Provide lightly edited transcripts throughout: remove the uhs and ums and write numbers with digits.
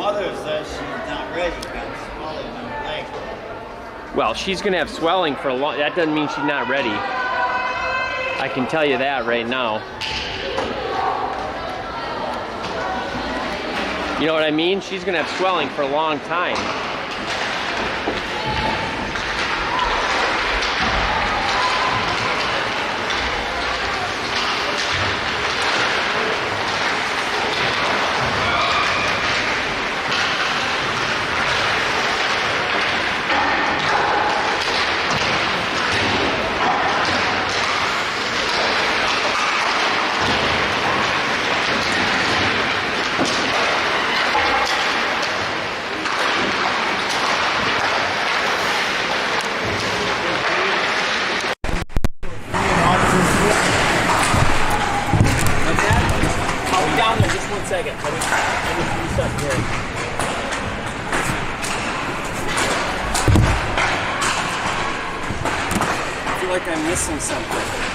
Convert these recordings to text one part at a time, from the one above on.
mother says she's not ready. Got swelling in her leg. Well, she's gonna have swelling for a long. That doesn't mean she's not ready. I can tell you that right now. You know what I mean? She's gonna have swelling for a long time. Second. Let me reset here. I feel like I'm missing something.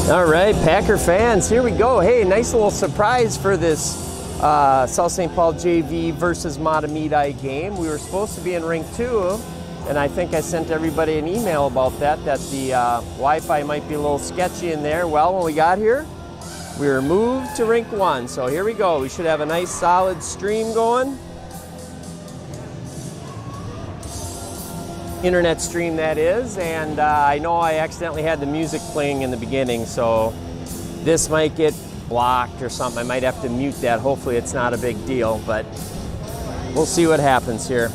All right, Packer fans, here we go. Hey, nice little surprise for this South St. Paul JV versus Mahtomedi game. We were supposed to be in rink 2, and I think I sent everybody an email about that the Wi-Fi might be a little sketchy in there. Well, when we got here, we were moved to rink 1. So here we go. We should have a nice solid stream going. Internet stream, that is, and I know I accidentally had the music playing in the beginning, so this might get blocked or something. I might have to mute that. Hopefully it's not a big deal, but we'll see what happens here.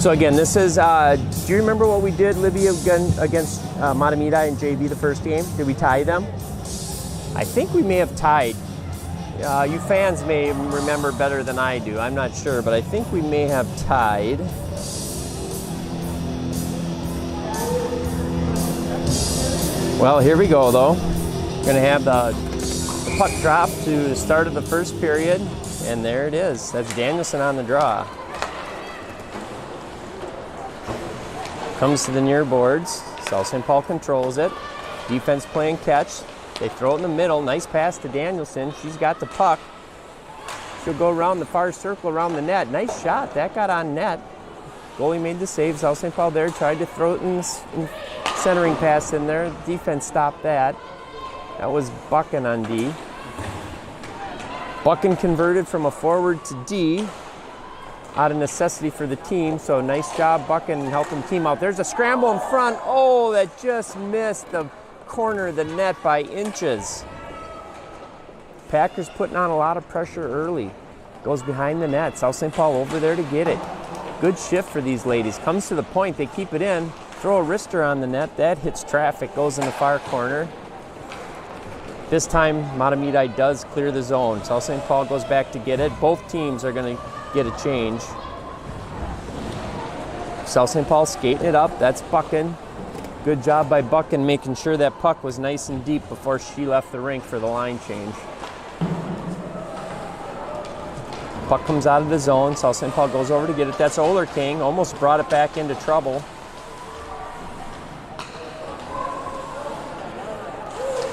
So again, this is, do you remember what we did, Libby, against Mahtomedi and JV the first game? Did we tie them? I think we may have tied. You fans may remember better than I do. I'm not sure, but I think we may have tied. Well, here we go, though. We're going to have the puck drop to the start of the first period, and there it is. That's Danielson on the draw. Comes to the near boards. South St. Paul controls it. Defense playing catch. They throw it in the middle. Nice pass to Danielson. She's got the puck. She'll go around the far circle around the net. Nice shot. That got on net. Goalie made the save. South St. Paul there tried to throw it in centering pass in there. Defense stopped that. That was Buchan on D. Buchan converted from a forward to D out of necessity for the team. So nice job, Buchan, helping the team out. There's a scramble in front. Oh, that just missed the corner of the net by inches. Packers putting on a lot of pressure early. Goes behind the net. South St. Paul over there to get it. Good shift for these ladies. Comes to the point. They keep it in. Throw a wrister on the net. That hits traffic. Goes in the far corner. This time, Mahtomedi does clear the zone. South St. Paul goes back to get it. Both teams are going to get a change. South St. Paul skating it up. That's Buchan. Good job by Buchan making sure that puck was nice and deep before she left the rink for the line change. Puck comes out of the zone. South St. Paul goes over to get it. That's Oler King. Almost brought it back into trouble.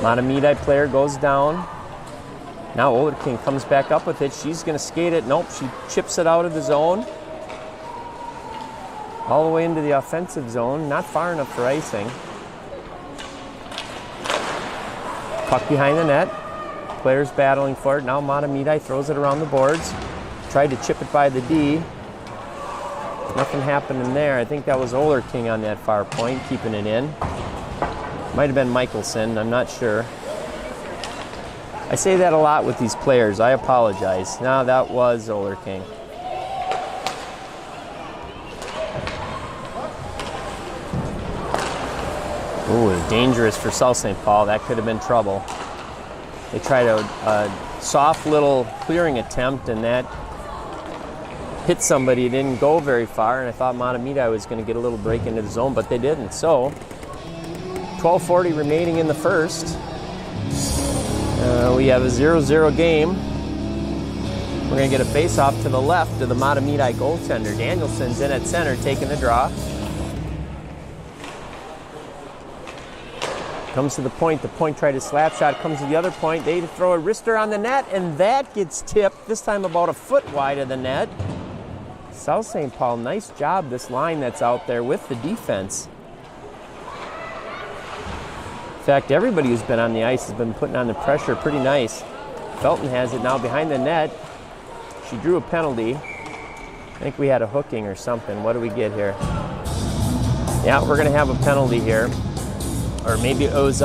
Mahtomedi player goes down. Now Oler King comes back up with it. She's going to skate it. Nope, she chips it out of the zone. All the way into the offensive zone, not far enough for icing. Puck behind the net. Players battling for it. Now Mahtomedi throws it around the boards. Tried to chip it by the D. Nothing happening there. I think that was Oler King on that far point, keeping it in. Might have been Michelson, I'm not sure. I say that a lot with these players. I apologize. No, that was Oler King. Ooh, dangerous for South St. Paul. That could have been trouble. They tried a soft little clearing attempt, and that hit somebody. It didn't go very far, and I thought Mahtomedi was going to get a little break into the zone, but they didn't. So, 12:40 remaining in the first. We have a 0-0 game. We're going to get a face-off to the left of the Mahtomedi goaltender. Danielson's in at center, taking the draw. Comes to the point tried a slap shot, comes to the other point. They throw a wrister on the net, and that gets tipped, this time about a foot wide of the net. South St. Paul, nice job, this line that's out there with the defense. In fact, everybody who's been on the ice has been putting on the pressure pretty nice. Felton has it now behind the net. She drew a penalty. I think we had a hooking or something. What do we get here? Yeah, we're going to have a penalty here. Or maybe it was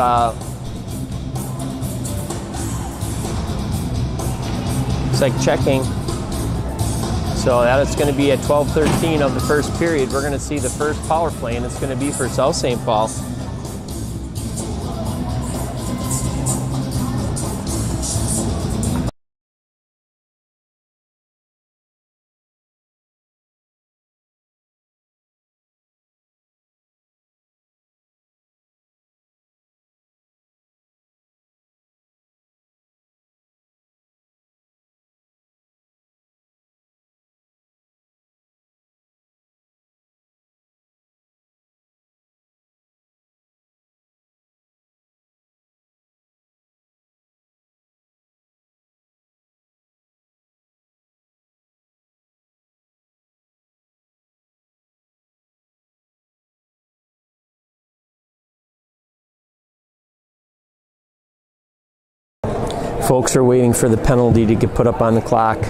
it's like checking. So that is going to be at 12:13 of the first period. We're going to see the first power play, and it's going to be for South St. Paul. Folks are waiting for the penalty to get put up on the clock.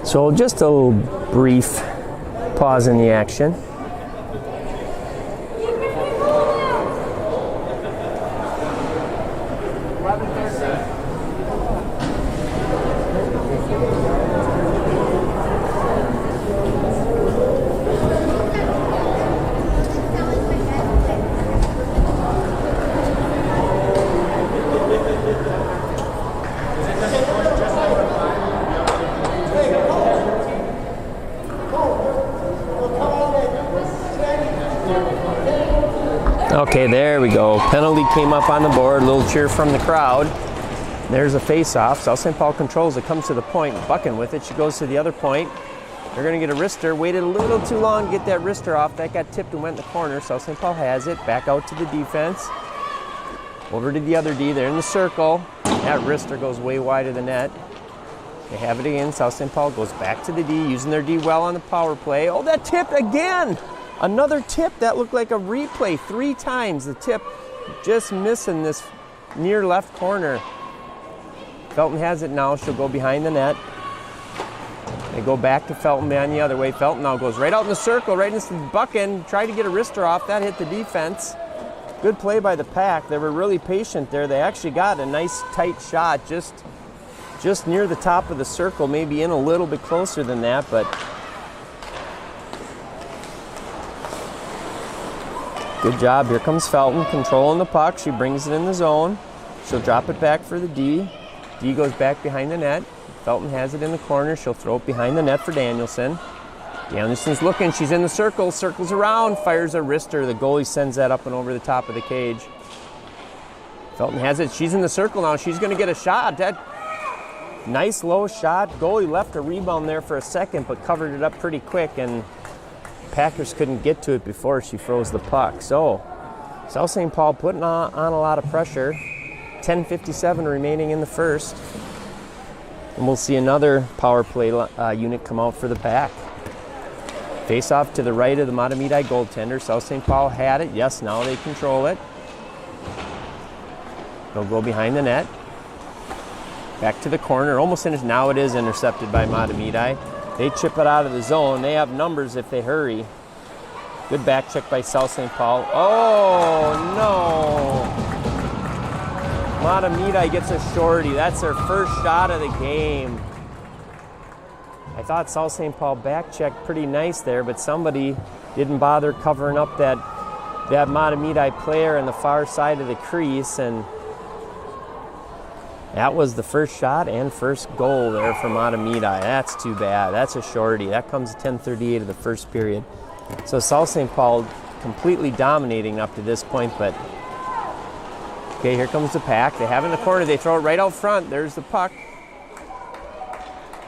So just a little brief pause in the action. Okay, there we go. Penalty came up on the board. A little cheer from the crowd. There's a face-off. South St. Paul controls it. Comes to the point. Bucking with it. She goes to the other point. They're going to get a wrister. Waited a little too long to get that wrister off. That got tipped and went in the corner. South St. Paul has it. Back out to the defense. Over to the other D. They're in the circle. That wrister goes way wide of the net. They have it again. South St. Paul goes back to the D, using their D well on the power play. Oh, that tip again! Another tip that looked like a replay 3 times. The tip just missing this near left corner. Felton has it now. She'll go behind the net. They go back to Felton behind the other way. Felton now goes right out in the circle, right into the bucking. Tried to get a wrister off. That hit the defense. Good play by the Pack. They were really patient there. They actually got a nice tight shot just near the top of the circle, maybe in a little bit closer than that, but good job. Here comes Felton controlling the puck. She brings it in the zone. She'll drop it back for the D. D goes back behind the net. Felton has it in the corner. She'll throw it behind the net for Danielson. Danielson's looking. She's in the circle. Circles around. Fires a wrister. The goalie sends that up and over the top of the cage. Felton has it. She's in the circle now. She's going to get a shot. That nice low shot. Goalie left a rebound there for a second, but covered it up pretty quick, and Packers couldn't get to it before she froze the puck. So South St. Paul putting on a lot of pressure. 10:57 remaining in the first. And we'll see another power play unit come out for the Pack. Face off to the right of the Mahtomedi goaltender. South St. Paul had it. Yes, now they control it. They'll go behind the net. Back to the corner. Almost finished. Now it is intercepted by Mahtomedi. They chip it out of the zone. They have numbers if they hurry. Good back check by South St. Paul. Oh, no. Mahtomedi gets a shorty. That's their first shot of the game. I thought South St. Paul back checked pretty nice there, but somebody didn't bother covering up that Mahtomedi player on the far side of the crease, and that was the first shot and first goal there for Mahtomedi. That's too bad. That's a shorty. That comes at 10:38 of the first period. So South St. Paul completely dominating up to this point, but okay, here comes the Pack. They have it in the corner. They throw it right out front. There's the puck.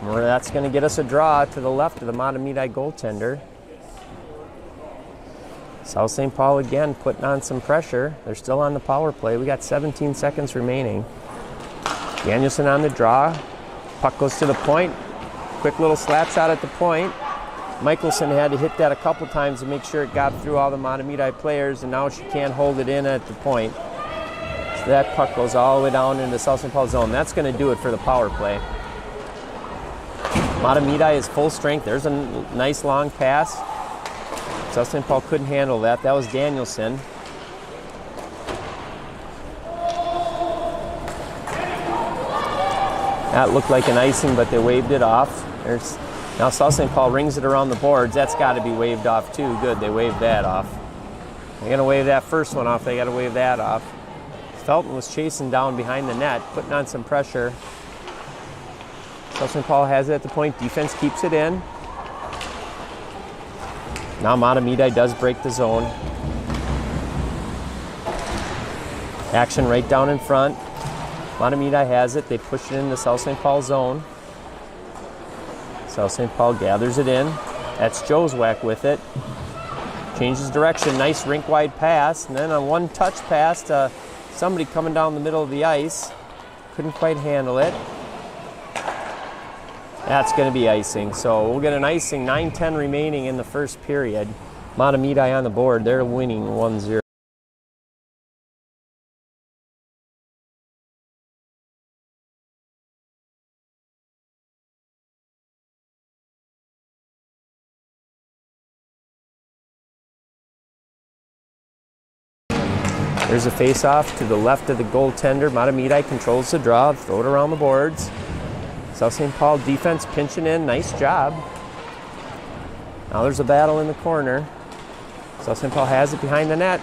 That's going to get us a draw to the left of the Mahtomedi goaltender. South St. Paul again putting on some pressure. They're still on the power play. We got 17 seconds remaining. Danielson on the draw. Puck goes to the point. Quick little slap shot at the point. Michelson had to hit that a couple times to make sure it got through all the Mahtomedi players, and now she can't hold it in at the point. So that puck goes all the way down into the South St. Paul zone. That's going to do it for the power play. Mahtomedi is full strength. There's a nice long pass. South St. Paul couldn't handle that. That was Danielson. That looked like an icing, but they waved it off. Now South St. Paul rings it around the boards. That's got to be waved off too. Good, they waved that off. They're going to wave that first one off. They got to wave that off. Felton was chasing down behind the net, putting on some pressure. South St. Paul has it at the point. Defense keeps it in. Now Mahtomedi does break the zone. Action right down in front. Mahtomedi has it. They push it in the South St. Paul zone. South St. Paul gathers it in. That's Joswack with it. Changes direction. Nice rink-wide pass. And then a one-touch pass to somebody coming down the middle of the ice. Couldn't quite handle it. That's going to be icing. So we'll get an icing. 9:10 remaining in the first period. Mahtomedi on the board. They're winning 1-0. There's a face-off to the left of the goaltender. Mahtomedi controls the draw, throw it around the boards. South St. Paul defense pinching in, nice job. Now there's a battle in the corner. South St. Paul has it behind the net.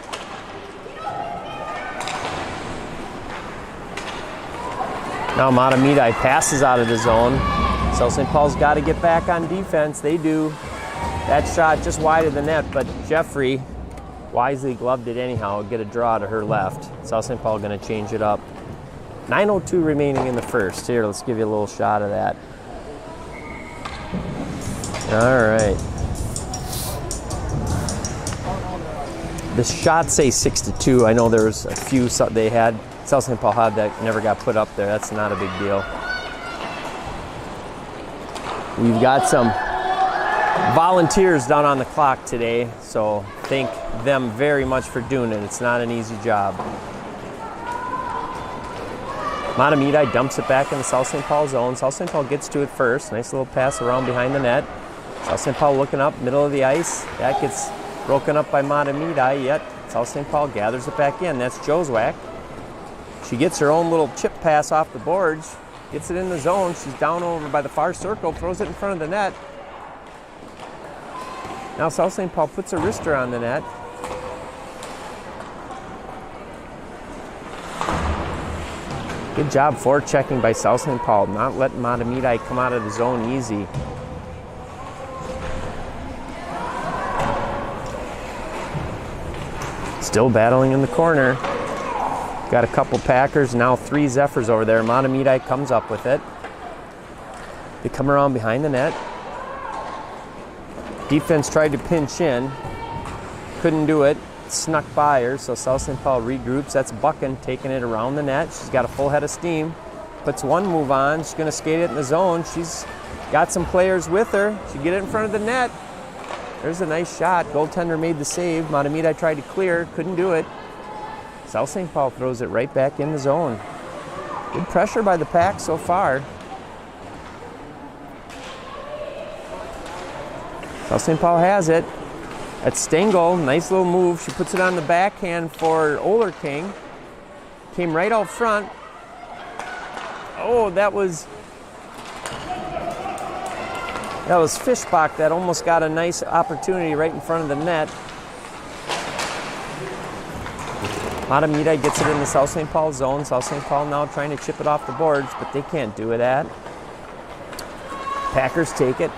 Now Mahtomedi passes out of the zone. South St. Paul's got to get back on defense. They do. That shot just wide of the net, but Jeffrey wisely gloved it anyhow. Get a draw to her left. South St. Paul going to change it up. 9:02 remaining in the first. Here, let's give you a little shot of that. All right. The shots say 6-2. I know there was a few they had. South St. Paul had that never got put up there. That's not a big deal. We've got some volunteers down on the clock today, so thank them very much for doing it. It's not an easy job. Mahtomedi dumps it back in the South St. Paul zone. South St. Paul gets to it first. Nice little pass around behind the net. South St. Paul looking up, middle of the ice. That gets broken up by Mahtomedi, yet South St. Paul gathers it back in. That's Joswack. She gets her own little chip pass off the boards, gets it in the zone. She's down over by the far circle, throws it in front of the net. Now South St. Paul puts a wrister on the net. Good job forechecking by South St. Paul, not letting Mahtomedi come out of the zone easy. Still battling in the corner. Got a couple Packers, now 3 Zephyrs over there. Mahtomedi comes up with it. They come around behind the net. Defense tried to pinch in. Couldn't do it. Snuck by her, so South St. Paul regroups. That's Buchan taking it around the net. She's got a full head of steam. Puts one move on. She's going to skate it in the zone. She's got some players with her. She get it in front of the net. There's a nice shot. Goaltender made the save. Mahtomedi tried to clear. Couldn't do it. South St. Paul throws it right back in the zone. Good pressure by the Pack so far. South St. Paul has it. That's Stengel, nice little move. She puts it on the backhand for Oler King. Came right out front. Oh, that was Fishbach that almost got a nice opportunity right in front of the net. Mahtomedi gets it in the South St. Paul zone. South St. Paul now trying to chip it off the boards, but they can't do that. Packers take it.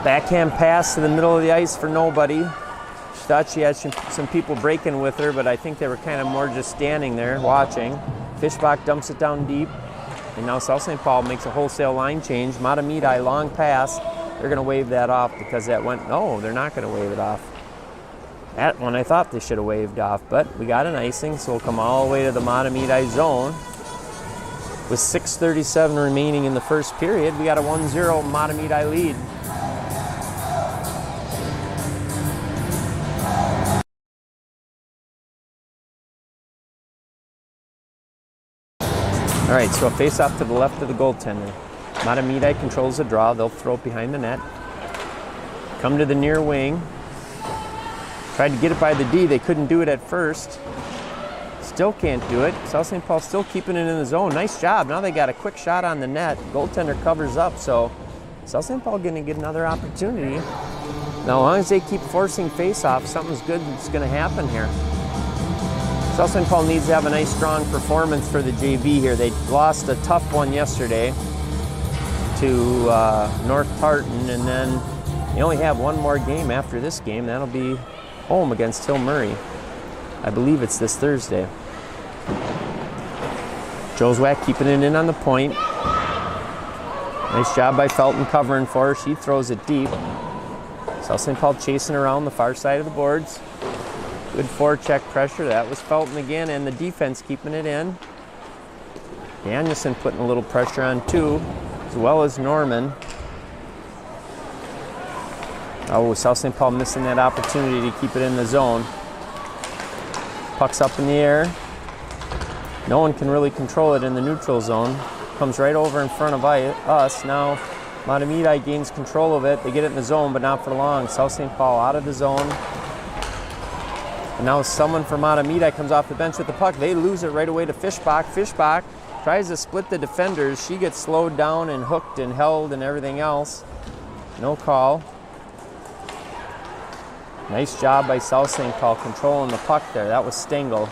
Backhand pass to the middle of the ice for nobody. She thought she had some people breaking with her, but I think they were kind of more just standing there watching. Fishbach dumps it down deep, and now South St. Paul makes a wholesale line change. Mahtomedi, long pass. They're going to wave that off because that went, no, they're not going to wave it off. That one I thought they should have waved off, but we got an icing, so we'll come all the way to the Mahtomedi zone. With 6:37 remaining in the first period, we got a 1-0 Mahtomedi lead. All right, so a face-off to the left of the goaltender. Mahtomedi controls the draw. They'll throw it behind the net. Come to the near wing. Tried to get it by the D. They couldn't do it at first. Still can't do it. South St. Paul still keeping it in the zone. Nice job. Now they got a quick shot on the net. Goaltender covers up, so South St. Paul going to get another opportunity. Now, as long as they keep forcing face-offs, something's good that's going to happen here. South St. Paul needs to have a nice, strong performance for the JV here. They lost a tough one yesterday to North Tartan, and then they only have one more game after this game. That'll be home against Hill Murray. I believe it's this Thursday. Joswack keeping it in on the point. Nice job by Felton covering for her. She throws it deep. South St. Paul chasing around the far side of the boards. Good forecheck pressure. That was Felton again, and the defense keeping it in. Danielson putting a little pressure on too, as well as Norman. Oh, South St. Paul missing that opportunity to keep it in the zone. Puck's up in the air. No one can really control it in the neutral zone. Comes right over in front of us. Now Mahtomedi gains control of it. They get it in the zone, but not for long. South St. Paul out of the zone. And now someone from Mahtomedi comes off the bench with the puck. They lose it right away to Fischbach. Fischbach tries to split the defenders. She gets slowed down and hooked and held and everything else. No call. Nice job by South St. Paul controlling the puck there. That was Stengel.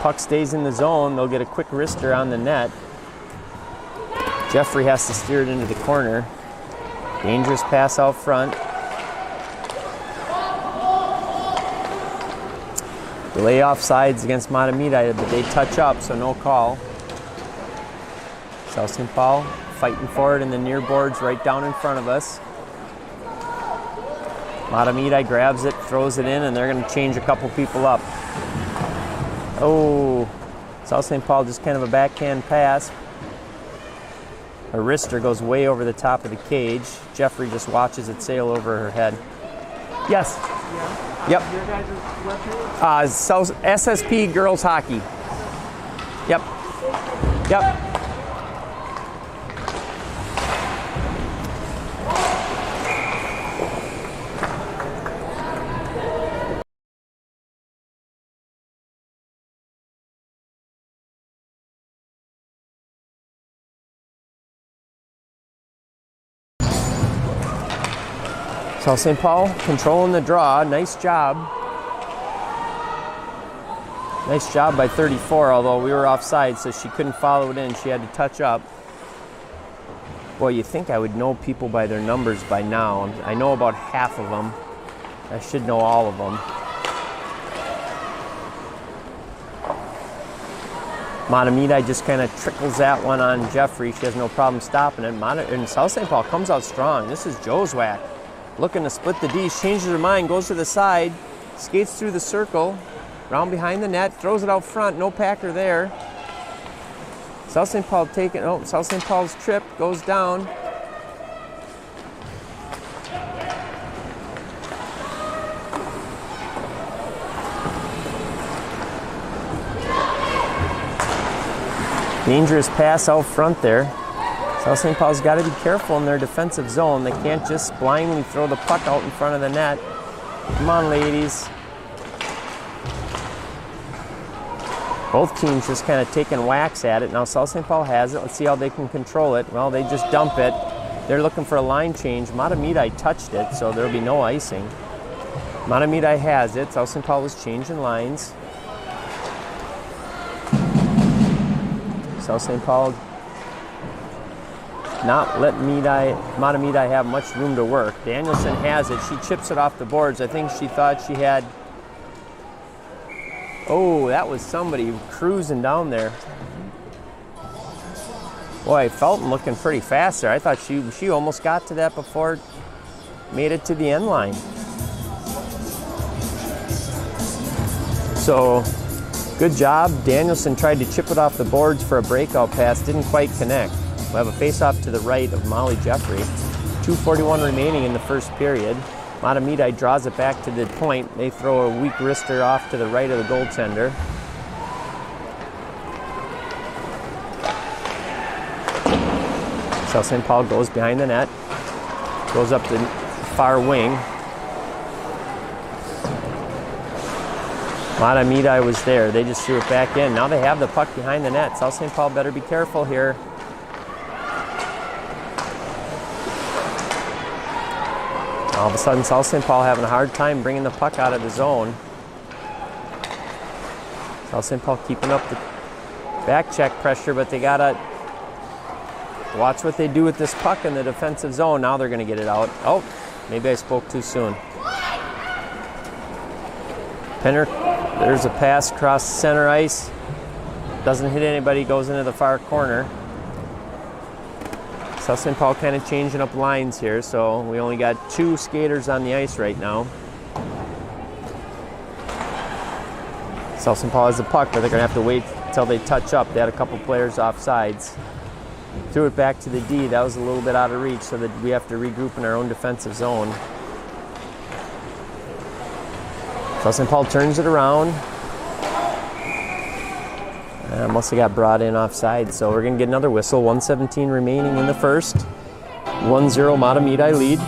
Puck stays in the zone. They'll get a quick wrister on the net. Jeffrey has to steer it into the corner. Dangerous pass out front. Delay offsides against Mahtomedi, but they touch up, so no call. South St. Paul fighting for it in the near boards right down in front of us. Mahtomedi grabs it, throws it in, and they're going to change a couple people up. Oh, South St. Paul just kind of a backhand pass. Her wrister goes way over the top of the cage. Jeffrey just watches it sail over her head. Yes. Yep. Your guys' webpage? SSP Girls Hockey. Yep. Yep. South St. Paul controlling the draw. Nice job. Nice job by 34, although we were offside, so she couldn't follow it in. She had to touch up. Boy, you think I would know people by their numbers by now. I know about half of them. I should know all of them. Mahtomedi just kind of trickles that one on Jeffrey. She has no problem stopping it. And South St. Paul comes out strong. This is Joswack looking to split the D. She changes her mind, goes to the side, skates through the circle, round behind the net, throws it out front. No Packer there. South St. Paul taking, oh, South St. Paul's trip goes down. Dangerous pass out front there. South St. Paul's got to be careful in their defensive zone. They can't just blindly throw the puck out in front of the net. Come on, ladies. Both teams just kind of taking whacks at it. Now South St. Paul has it. Let's see how they can control it. Well, they just dump it. They're looking for a line change. Mahtomedi touched it, so there'll be no icing. Mahtomedi has it. South St. Paul was changing lines. South St. Paul not let Mahtomedi have much room to work. Danielson has it. She chips it off the boards. I think she thought she had... Oh, that was somebody cruising down there. Boy, Felton looking pretty fast there. I thought she almost got to that before it made it to the end line. So, good job. Danielson tried to chip it off the boards for a breakout pass. Didn't quite connect. We have a face-off to the right of Molly Jeffrey. 2:41 remaining in the first period. Mahtomedi draws it back to the point. They throw a weak wrister off to the right of the goaltender. South St. Paul goes behind the net. Goes up the far wing. Mahtomedi was there. They just threw it back in. Now they have the puck behind the net. South St. Paul better be careful here. All of a sudden, South St. Paul having a hard time bringing the puck out of the zone. South St. Paul keeping up the back check pressure, but they gotta watch what they do with this puck in the defensive zone. Now they're gonna get it out. Oh, maybe I spoke too soon. Penner, there's a pass across center ice. Doesn't hit anybody, goes into the far corner. South St. Paul kind of changing up lines here, so we only got 2 skaters on the ice right now. South St. Paul has the puck, but they're going to have to wait until they touch up. They had a couple players off sides. Threw it back to the D. That was a little bit out of reach, so that we have to regroup in our own defensive zone. South St. Paul turns it around. Must have got brought in offside, so we're going to get another whistle. 1:17 remaining in the first. 1-0 Mahtomedi lead.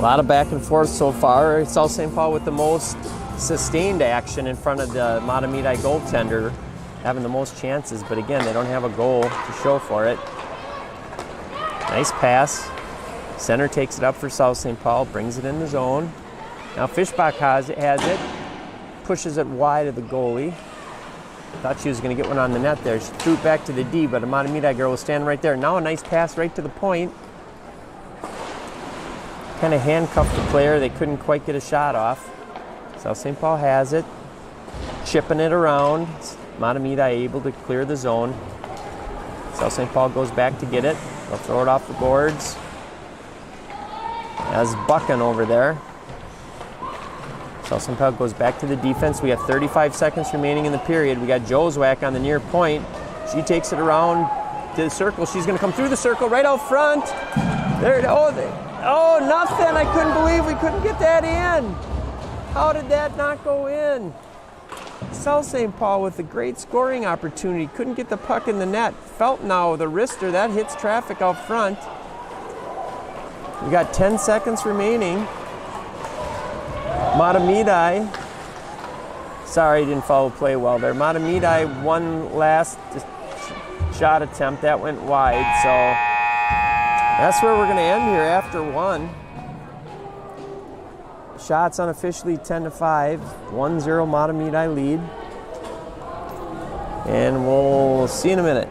A lot of back and forth so far. South St. Paul with the most sustained action in front of the Mahtomedi goaltender, having the most chances, but again, they don't have a goal to show for it. Nice pass. Center takes it up for South St. Paul, brings it in the zone. Now Fishbach has it, pushes it wide of the goalie. Thought she was going to get one on the net there. She threw it back to the D, but a Mahtomedi girl was standing right there. Now a nice pass right to the point. Kind of handcuffed the player. They couldn't quite get a shot off. South St. Paul has it, chipping it around. Mahtomedi able to clear the zone. South St. Paul goes back to get it. They'll throw it off the boards. As bucking over there. South St. Paul goes back to the defense. We have 35 seconds remaining in the period. We got Joswack on the near point. She takes it around to the circle. She's going to come through the circle right out front. There. Oh, nothing. I couldn't believe we couldn't get that in. How did that not go in? South St. Paul with a great scoring opportunity. Couldn't get the puck in the net. Felt now the wrister. That hits traffic out front. We got 10 seconds remaining. Mahtomedi, sorry, didn't follow play well there. Mahtomedi, one last shot attempt. That went wide, so that's where we're going to end here after one. Shots unofficially 10-5, 1-0 Mahtomedi lead. And we'll see you in a minute.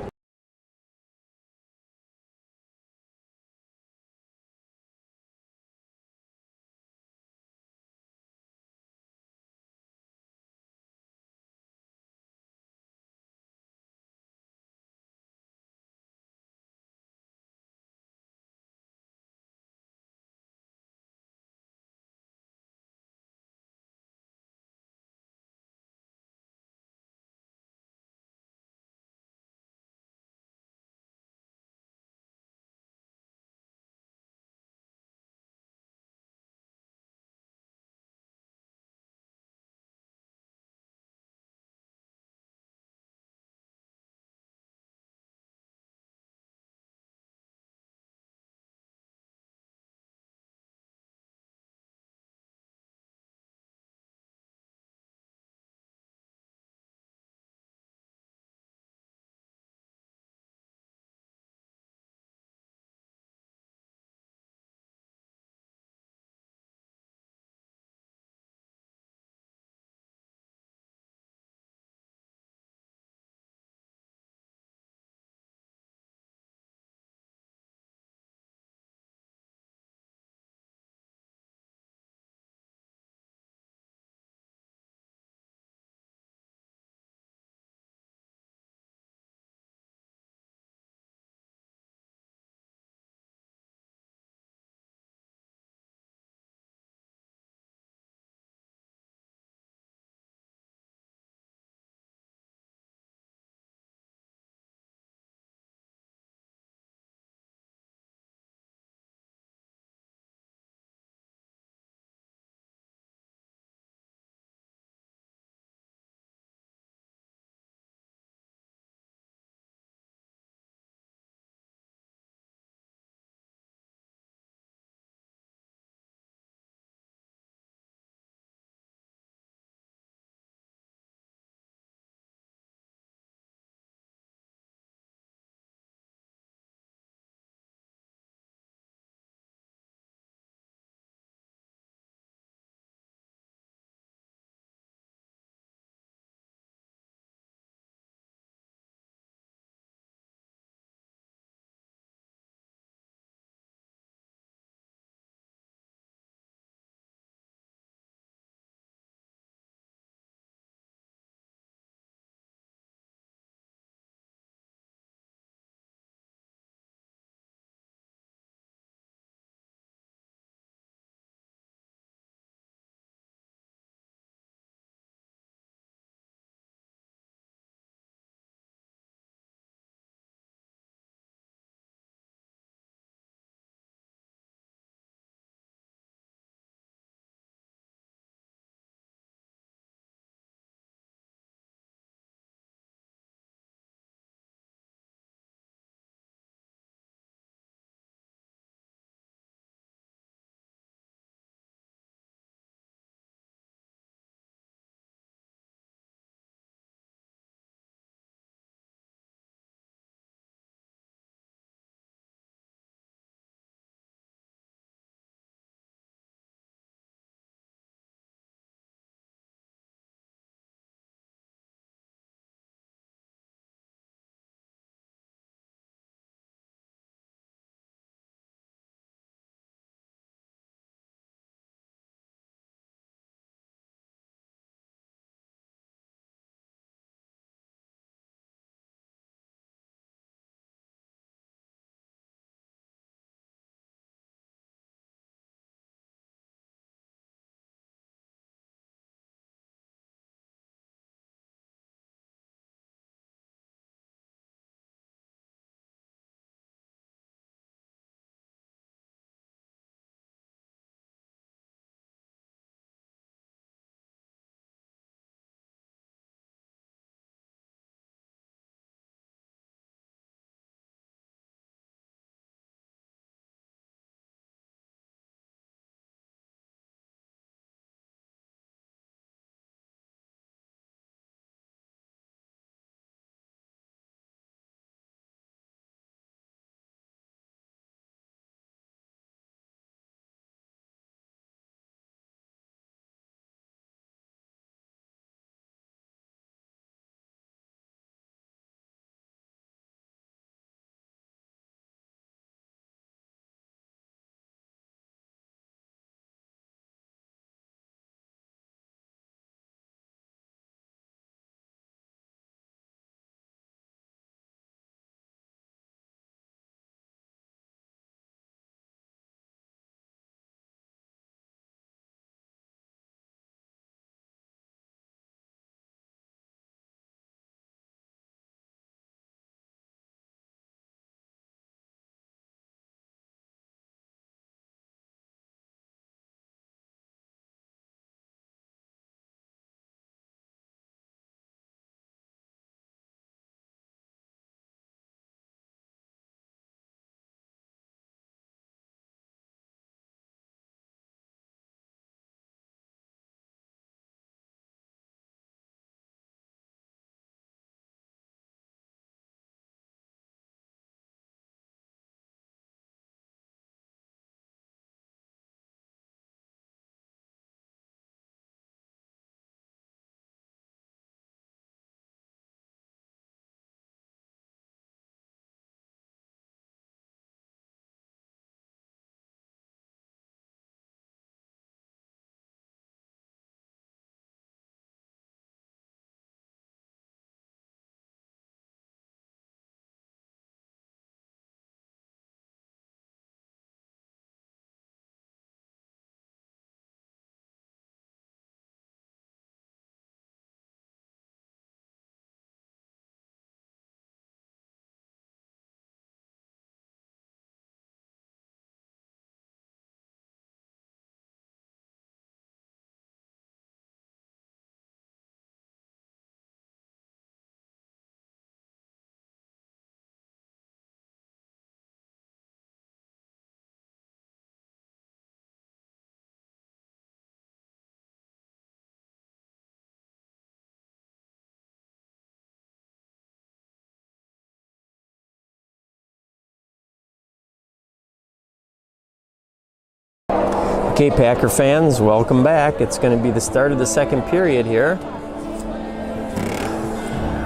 Okay, Packer fans, welcome back. It's going to be the start of the second period here.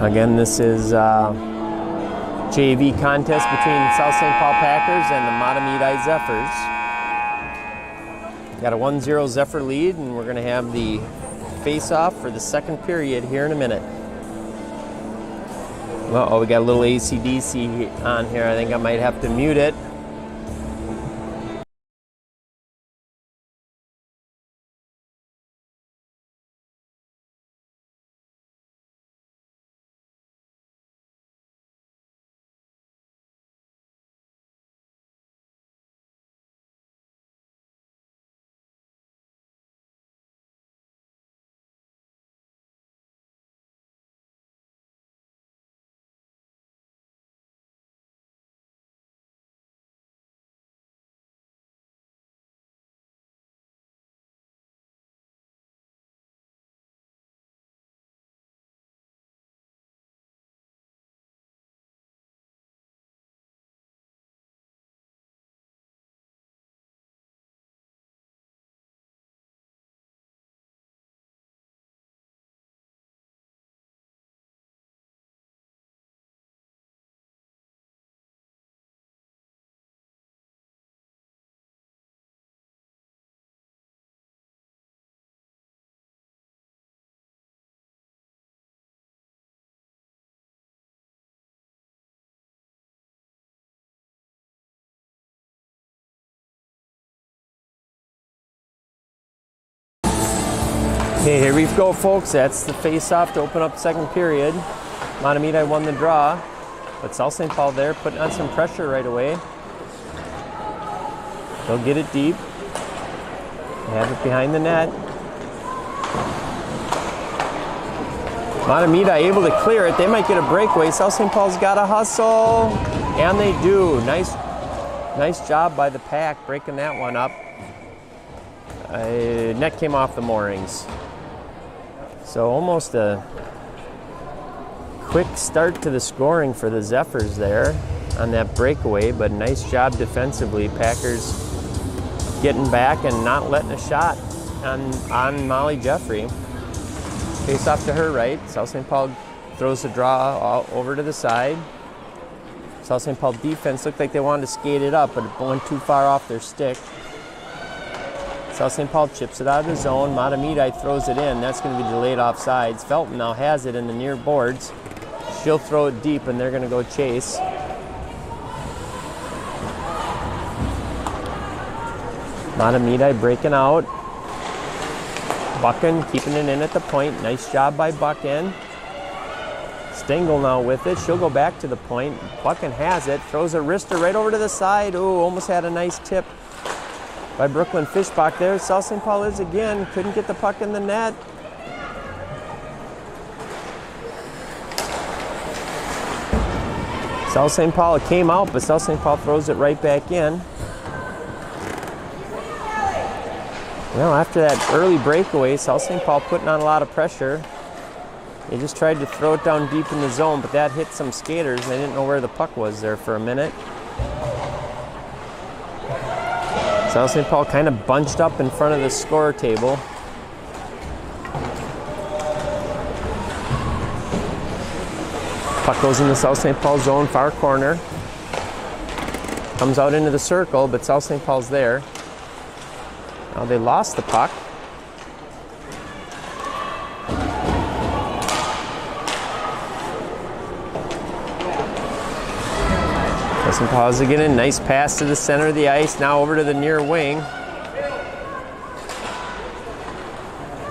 Again, this is JV contest between South St. Paul Packers and the Mahtomedi Zephyrs. Got a 1-0 Zephyr lead, and we're going to have the face-off for the second period here in a minute. Uh-oh, we got a little AC/DC on here. I think I might have to mute it. Okay, here we go, folks. That's the face-off to open up the second period. Mahtomedi won the draw, but South St. Paul there putting on some pressure right away. They'll get it deep. They have it behind the net. Mahtomedi able to clear it. They might get a breakaway. South St. Paul's got a hustle, and they do. Nice job by the Pack breaking that one up. Net came off the moorings. So almost a quick start to the scoring for the Zephyrs there on that breakaway, but nice job defensively. Packers getting back and not letting a shot on Molly Jeffrey. Face off to her right. South St. Paul throws the draw all over to the side. South St. Paul defense looked like they wanted to skate it up, but it went too far off their stick. South St. Paul chips it out of the zone. Mahtomedi throws it in. That's going to be delayed offsides. Felton now has it in the near boards. She'll throw it deep, and they're going to go chase. Mahtomedi breaking out. Buchan keeping it in at the point. Nice job by Buchan. Stengel now with it. She'll go back to the point. Buchan has it. Throws a wrister right over to the side. Ooh, almost had a nice tip by Brooklyn Fishbach there. South St. Paul is again. Couldn't get the puck in the net. South St. Paul came out, but South St. Paul throws it right back in. Well, after that early breakaway, South St. Paul putting on a lot of pressure. They just tried to throw it down deep in the zone, but that hit some skaters, and they didn't know where the puck was there for a minute. South St. Paul kind of bunched up in front of the score table. Puck goes in the South St. Paul zone, far corner. Comes out into the circle, but South St. Paul's there. Now they lost the puck. South St. Paul's again in. Nice pass to the center of the ice. Now over to the near wing.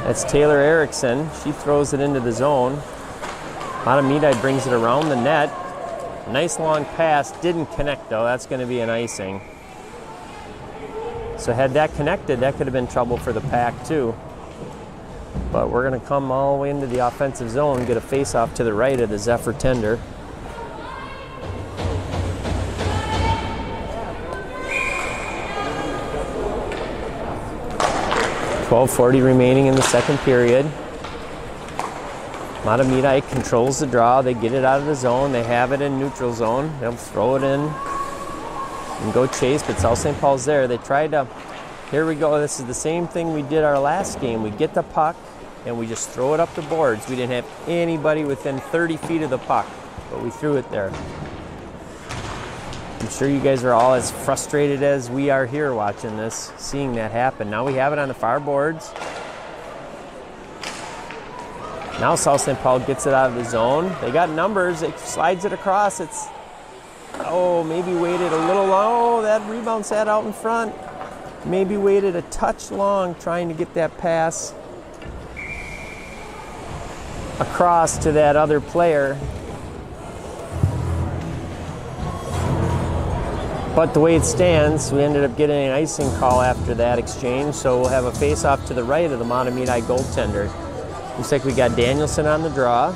That's Taylor Erickson. She throws it into the zone. Mahtomedi brings it around the net. Nice long pass. Didn't connect though. That's going to be an icing. So had that connected, that could have been trouble for the Pack too. But we're going to come all the way into the offensive zone and get a face-off to the right of the Zephyr tender. .12:40 remaining in the second period. Mahtomedi controls the draw. They get it out of the zone. They have it in neutral zone. They'll throw it in and go chase, but South St. Paul's there. They tried to Here we go. This is the same thing we did our last game. We get the puck and we just throw it up the boards. We didn't have anybody within 30 feet of the puck, but we threw it there. I'm sure you guys are all as frustrated as we are here watching this, seeing that happen. Now we have it on the far boards. Now South St. Paul gets it out of the zone. They got numbers. It slides it across. It's, oh, maybe waited a little long. Oh, that rebound sat out in front. Maybe waited a touch long trying to get that pass across to that other player. But the way it stands, we ended up getting an icing call after that exchange, so we'll have a face-off to the right of the Mahtomedi goaltender. Looks like we got Danielson on the draw.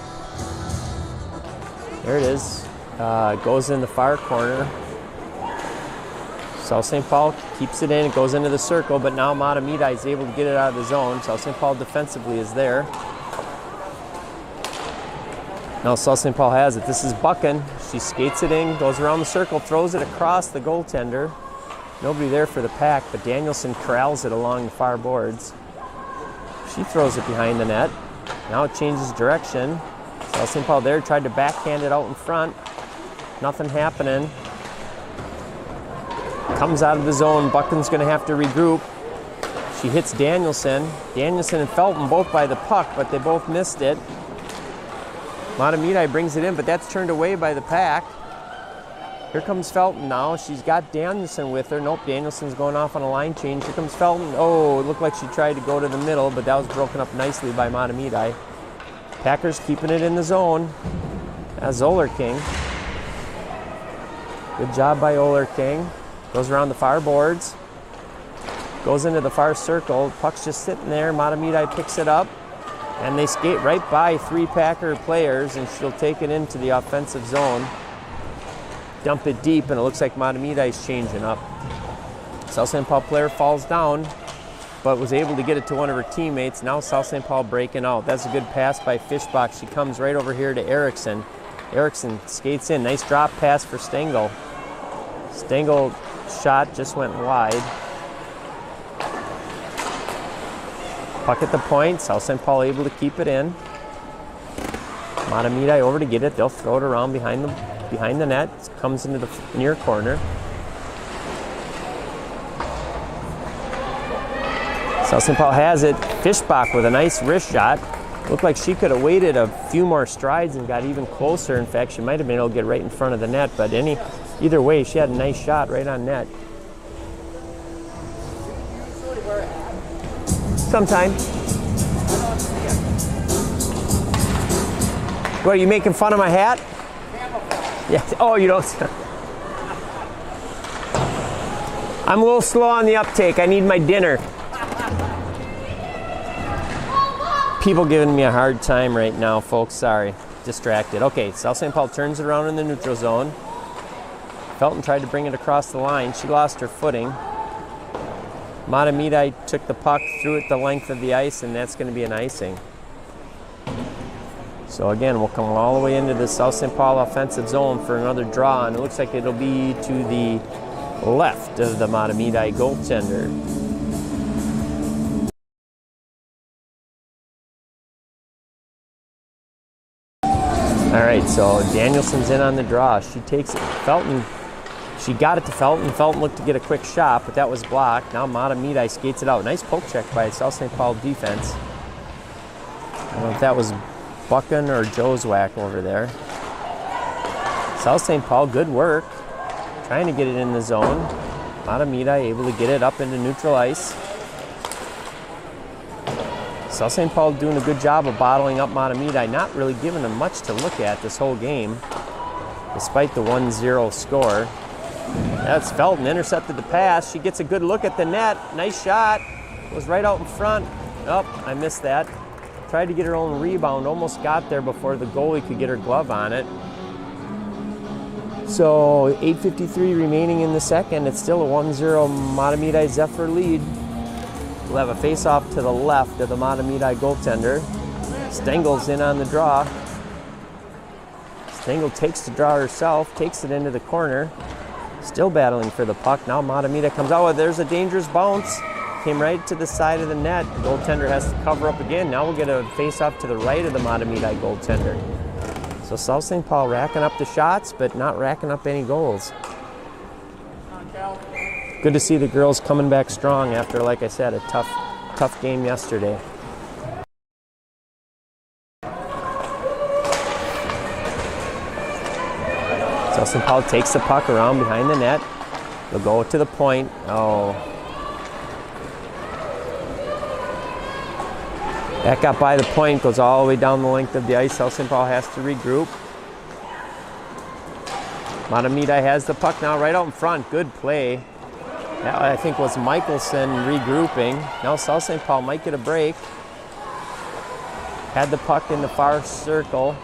There it is. Goes in the far corner. South St. Paul keeps it in. It goes into the circle, but now Mahtomedi is able to get it out of the zone. South St. Paul defensively is there. Now South St. Paul has it. This is Buchan. She skates it in, goes around the circle, throws it across the goaltender. Nobody there for the pack, but Danielson corrals it along the far boards. She throws it behind the net. Now it changes direction. South St. Paul there tried to backhand it out in front. Nothing happening. Comes out of the zone. Buchan's going to have to regroup. She hits Danielson. Danielson and Felton both by the puck, but they both missed it. Mahtomedi brings it in, but that's turned away by the pack. Here comes Felton now. She's got Danielson with her. Nope, Danielson's going off on a line change. Here comes Felton. Oh, it looked like she tried to go to the middle, but that was broken up nicely by Mahtomedi. Packers keeping it in the zone. That's Oler King. Good job by Oler King. Goes around the far boards. Goes into the far circle. Puck's just sitting there. Mahtomedi picks it up. And they skate right by three Packer players, and she'll take it into the offensive zone. Dump it deep, and it looks like Mahtomedi's changing up. South St. Paul player falls down, but was able to get it to one of her teammates. Now South St. Paul breaking out. That's a good pass by Fishbach. She comes right over here to Erickson. Erickson skates in. Nice drop pass for Stengel. Stengel shot just went wide. Puck at the point. South St. Paul able to keep it in. Mahtomedi over to get it. They'll throw it around behind the net. It comes into the near corner. South St. Paul has it. Fishbach with a nice wrist shot. Looked like she could have waited a few more strides and got even closer. In fact, she might have been able to get right in front of the net, but either way, she had a nice shot right on net. Sometime. What, are you making fun of my hat? Yeah. Oh, you don't. I'm a little slow on the uptake. I need my dinner. People giving me a hard time right now, folks. Sorry. Distracted. Okay, South St. Paul turns it around in the neutral zone. Felton tried to bring it across the line. She lost her footing. Mahtomedi took the puck, threw it the length of the ice, and that's going to be an icing. So again, we'll come all the way into the South St. Paul offensive zone for another draw, and it looks like it'll be to the left of the Mahtomedi goaltender. All right, so Danielson's in on the draw. She takes it. Felton. She got it to Felton. Felton looked to get a quick shot, but that was blocked. Now Mahtomedi skates it out. Nice poke check by South St. Paul defense. I don't know if that was Buchan or Joswak over there. South St. Paul, good work. Trying to get it in the zone. Mahtomedi able to get it up into neutral ice. South St. Paul doing a good job of bottling up Mahtomedi, not really giving them much to look at this whole game, despite the 1-0 score. That's Felton, intercepted the pass. She gets a good look at the net. Nice shot. Was right out in front. Oh, I missed that. Tried to get her own rebound. Almost got there before the goalie could get her glove on it. So 8:53 remaining in the second. It's still a 1-0 Mahtomedi Zephyr lead. We'll have a face-off to the left of the Mahtomedi goaltender. Stengel's in on the draw. Stengel takes the draw herself, takes it into the corner. Still battling for the puck. Now Mahtomedi comes out. There's a dangerous bounce. came right to the side of the net. The goaltender has to cover up again. Now we'll get a face-off to the right of the Mahtomedi goaltender. So South St. Paul racking up the shots, but not racking up any goals. Good to see the girls coming back strong after, like I said, a tough game yesterday. South St. Paul takes the puck around behind the net. They'll go to the point. Oh. That got by the point, goes all the way down the length of the ice. South St. Paul has to regroup. Mahtomedi has the puck now right out in front. Good play. That, I think, was Michelson regrouping. Now South St. Paul might get a break. Had the puck in the far circle.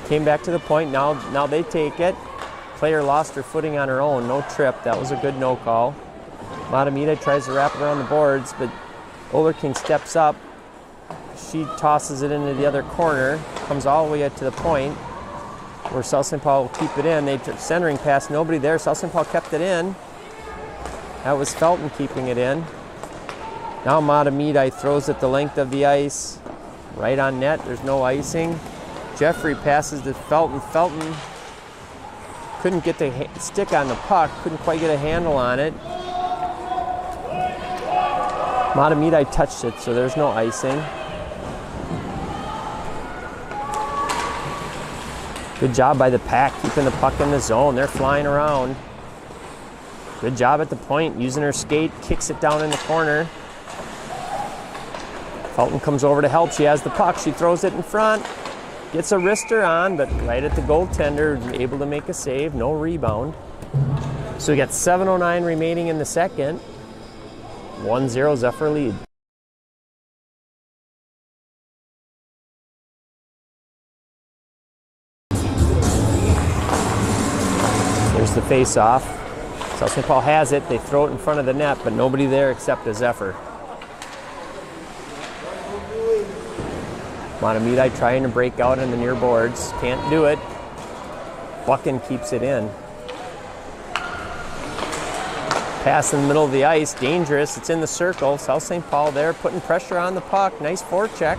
Came back to the point. Now they take it. Player lost her footing on her own. No trip. That was a good no call. Mahtomedi tries to wrap it around the boards, but Olerking steps up. She tosses it into the other corner. Comes all the way to the point where South St. Paul will keep it in. They took centering pass. Nobody there. South St. Paul kept it in. That was Felton keeping it in. Now Mahtomedi throws it the length of the ice. Right on net. There's no icing. Jeffrey passes to Felton. Felton couldn't get the stick on the puck, couldn't quite get a handle on it. Mahtomedi touched it, so there's no icing. Good job by the pack, keeping the puck in the zone. They're flying around. Good job at the point, using her skate, kicks it down in the corner. Felton comes over to help. She has the puck, she throws it in front. Gets a wrister on, but right at the goaltender, able to make a save, no rebound. So we got 7:09 remaining in the second. 1-0 Zephyr lead. There's the face-off. South St. Paul has it. They throw it in front of the net, but nobody there except a Zephyr. Mahtomedi trying to break out in the near boards. Can't do it. Buchan keeps it in. Pass in the middle of the ice. Dangerous. It's in the circle. South St. Paul there putting pressure on the puck. Nice forecheck.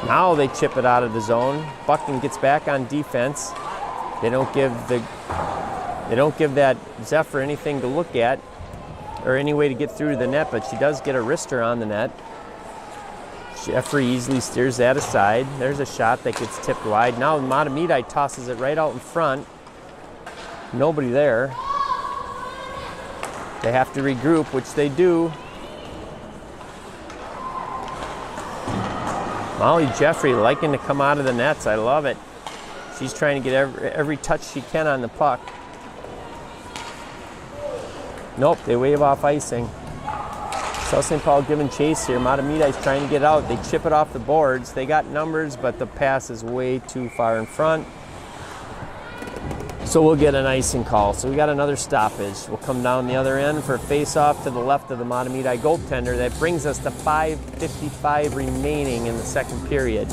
Now they chip it out of the zone. Buchan gets back on defense. They don't give that Zephyr anything to look at or any way to get through to the net, but she does get a wrister on the net. Jeffrey easily steers that aside. There's a shot that gets tipped wide. Now Mahtomedi tosses it right out in front. Nobody there. They have to regroup, which they do. Molly Jeffrey liking to come out of the nets. I love it. She's trying to get every touch she can on the puck. Nope, they wave off icing. South St. Paul giving chase here. Mahtomedi's trying to get out. They chip it off the boards. They got numbers, but the pass is way too far in front. So we'll get an icing call. So we got another stoppage. We'll come down the other end for a face-off to the left of the Mahtomedi goaltender. That brings us to 5:55 remaining in the second period.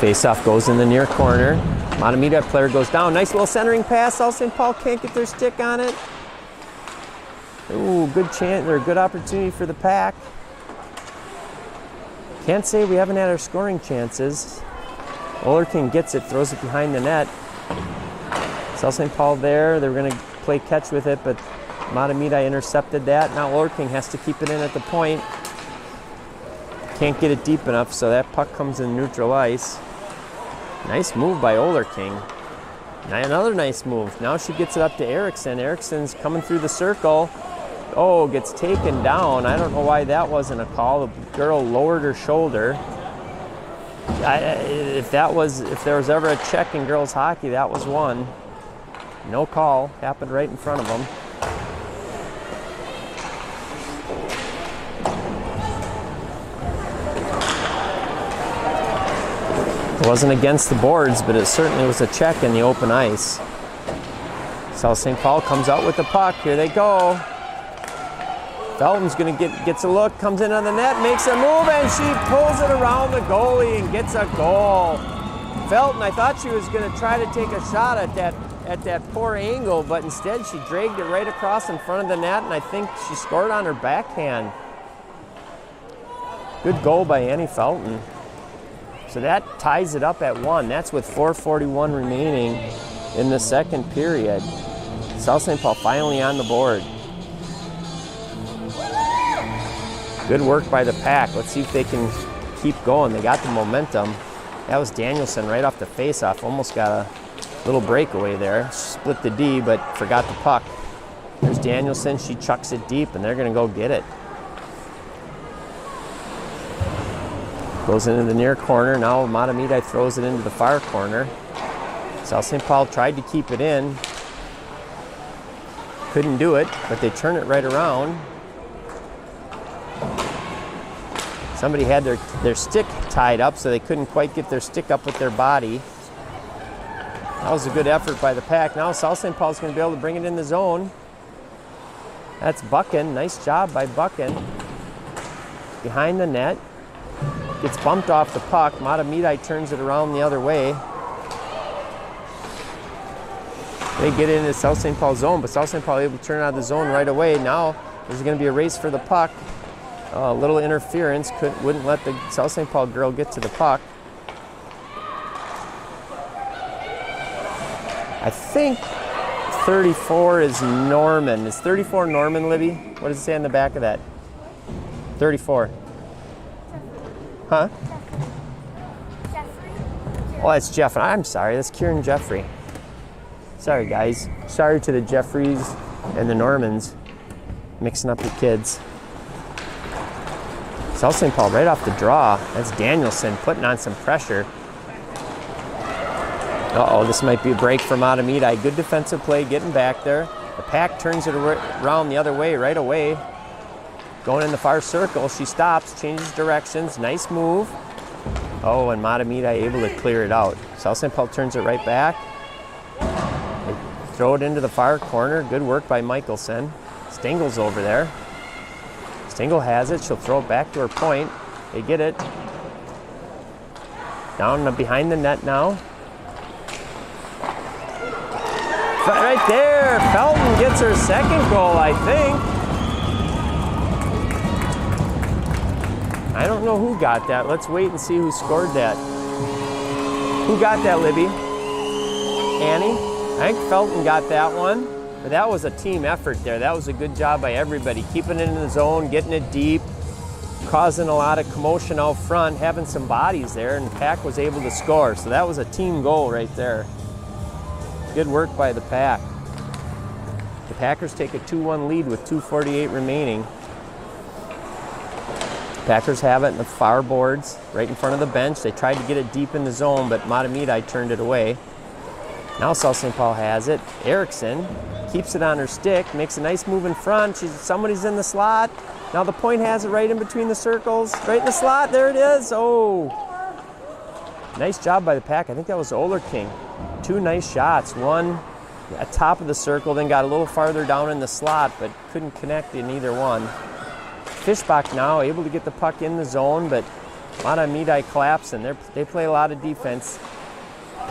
Face-off goes in the near corner. Mahtomedi player goes down. Nice little centering pass. South St. Paul can't get their stick on it. Ooh, good chance or good opportunity for the pack. Can't say we haven't had our scoring chances. Olerking gets it, throws it behind the net. South St. Paul there. They were going to play catch with it, but Mahtomedi intercepted that. Now Olerking has to keep it in at the point. Can't get it deep enough, so that puck comes in neutral ice. Nice move by Olerking. Another nice move. Now she gets it up to Erickson. Erickson's coming through the circle. Oh, gets taken down. I don't know why that wasn't a call. The girl lowered her shoulder. If there was ever a check in girls hockey, that was one. No call. Happened right in front of them. It wasn't against the boards, but it certainly was a check in the open ice. South St. Paul comes out with the puck. Here they go. Felton's gets a look, comes in on the net, makes a move, and she pulls it around the goalie and gets a goal. Felton, I thought she was going to try to take a shot at that poor angle, but instead she dragged it right across in front of the net, and I think she scored on her backhand. Good goal by Annie Felton. So that ties it up at 1. That's with 4:41 remaining in the second period. South St. Paul finally on the board. Good work by the Pack. Let's see if they can keep going. They got the momentum. That was Danielson right off the faceoff. Almost got a little breakaway there. Split the D, but forgot the puck. There's Danielson. She chucks it deep, and they're going to go get it. Goes into the near corner. Now Mahtomedi throws it into the far corner. South St. Paul tried to keep it in. Couldn't do it, but they turn it right around. Somebody had their stick tied up, so they couldn't quite get their stick up with their body. That was a good effort by the Pack. Now South St. Paul's going to be able to bring it in the zone. That's Buchan. Nice job by Buchan. Behind the net. Gets bumped off the puck. Mahtomedi turns it around the other way. They get into South St. Paul zone, but South St. Paul able to turn out of the zone right away. Now there's going to be a race for the puck. A little interference, wouldn't let the South St. Paul girl get to the puck. I think 34 is Norman. Is 34 Norman, Libby? What does it say on the back of that? 34. Huh? Jeffrey. Oh, that's Jeff. I'm sorry, that's Kieran Jeffrey. Sorry, guys. Sorry to the Jeffreys and the Normans. Mixing up the kids. South St. Paul right off the draw. That's Danielson putting on some pressure. Uh-oh, this might be a break for Mahtomedi. Good defensive play, getting back there. The Pack turns it around the other way right away. Going in the far circle, she stops, changes directions. Nice move. Oh, and Mahtomedi able to clear it out. South St. Paul turns it right back. They throw it into the far corner. Good work by Michelson. Stengel's over there. Stengel has it. She'll throw it back to her point. They get it. Down behind the net now. Right there. Felton gets her second goal, I think. I don't know who got that. Let's wait and see who scored that. Who got that, Libby? Annie? I think Felton got that one. But that was a team effort there. That was a good job by everybody. Keeping it in the zone, getting it deep, causing a lot of commotion out front, having some bodies there, and the Pack was able to score. So that was a team goal right there. Good work by the Pack. The Packers take a 2-1 lead with 2:48 remaining. Packers have it in the far boards, right in front of the bench. They tried to get it deep in the zone, but Mahtomedi turned it away. Now South St. Paul has it. Erickson keeps it on her stick, makes a nice move in front. Somebody's in the slot. Now the point has it right in between the circles. Right in the slot, there it is. Oh, nice job by the Pack. I think that was Oler King. Two nice shots. One at top of the circle, then got a little farther down in the slot, but couldn't connect in either one. Fischbach now able to get the puck in the zone, but Mahtomedi collapsing. They play a lot of defense.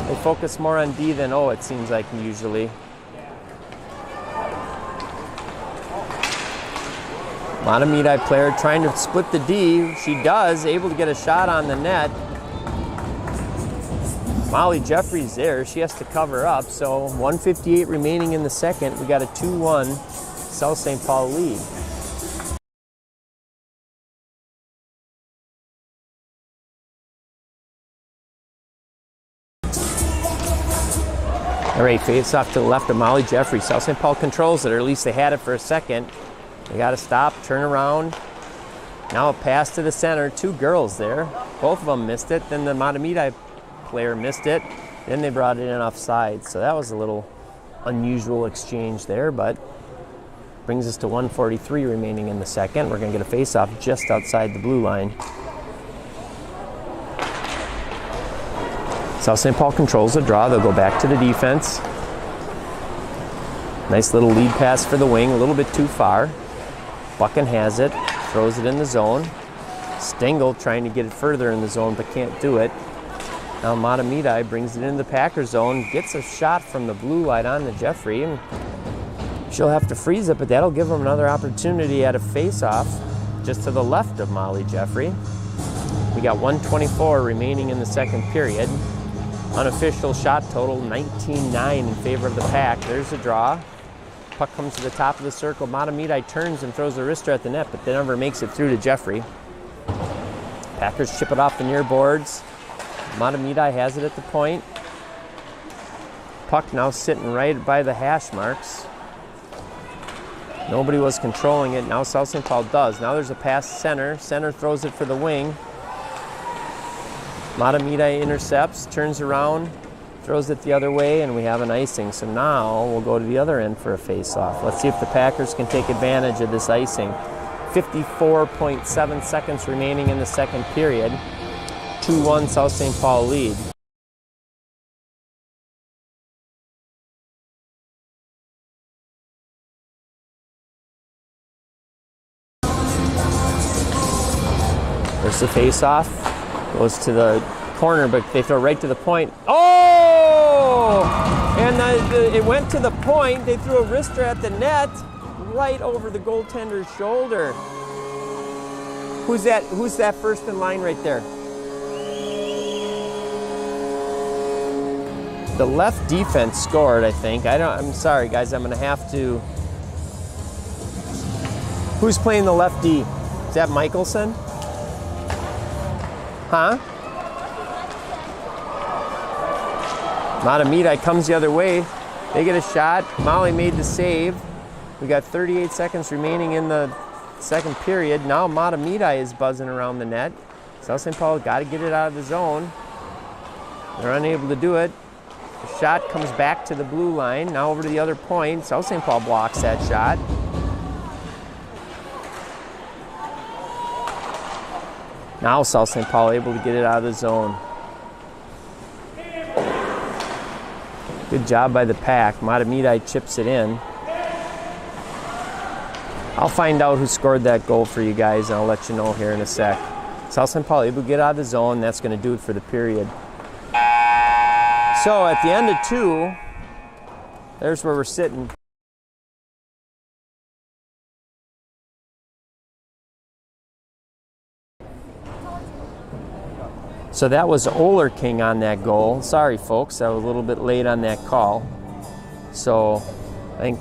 They focus more on D than O, it seems like, usually. Mahtomedi player trying to split the D. She does, able to get a shot on the net. Molly Jeffries there. She has to cover up. So 1:58 remaining in the second. We got a 2-1 South St. Paul lead. All right, face off to the left of Molly Jeffries. South St. Paul controls it, or at least they had it for a second. They got to stop, turn around. Now a pass to the center. Two girls there. Both of them missed it. Then the Mahtomedi player missed it. Then they brought it in offside. So that was a little unusual exchange there, but brings us to 1:43 remaining in the second. We're going to get a face-off just outside the blue line. South St. Paul controls the draw. They'll go back to the defense. Nice little lead pass for the wing, a little bit too far. Buchan has it, throws it in the zone. Stengel trying to get it further in the zone, but can't do it. Now Mahtomedi brings it into the Packer zone, gets a shot from the blue light on to Jeffrey, and she'll have to freeze it, but that'll give them another opportunity at a face-off just to the left of Molly Jeffrey. We got 1:24 remaining in the second period. Unofficial shot total 19-9 in favor of the Pack. There's a draw. Puck comes to the top of the circle. Mahtomedi turns and throws the wrister at the net, but never makes it through to Jeffrey. Packers chip it off the near boards. Mahtomedi has it at the point. Puck now sitting right by the hash marks. Nobody was controlling it. Now South St. Paul does. Now there's a pass center. Center throws it for the wing. Mahtomedi intercepts, turns around, throws it the other way, and we have an icing. So now we'll go to the other end for a face-off. Let's see if the Packers can take advantage of this icing. 54.7 seconds remaining in the second period. 2-1 South St. Paul lead. There's the face-off. Goes to the corner, but they throw right to the point. Oh! And it went to the point. They threw a wrister at the net, right over the goaltender's shoulder. Who's that first in line right there? The left defense scored, I think. I'm sorry, guys. I'm gonna have to. Who's playing the left D? Is that Michelson? Huh? Mahtomedi comes the other way. They get a shot. Molly made the save. We got 38 seconds remaining in the second period. Now Mahtomedi is buzzing around the net. South St. Paul got to get it out of the zone. They're unable to do it. The shot comes back to the blue line. Now over to the other point. South St. Paul blocks that shot. Now South St. Paul able to get it out of the zone. Good job by the Pack. Mahtomedi chips it in. I'll find out who scored that goal for you guys, and I'll let you know here in a sec. South St. Paul able to get out of the zone. That's going to do it for the period. So at the end of 2, there's where we're sitting. So that was Oler King on that goal. Sorry, folks, I was a little bit late on that call. So I think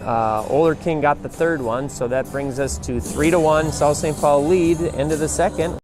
Oler King got the third one, so that brings us to 3-1 South St. Paul lead, end of the second.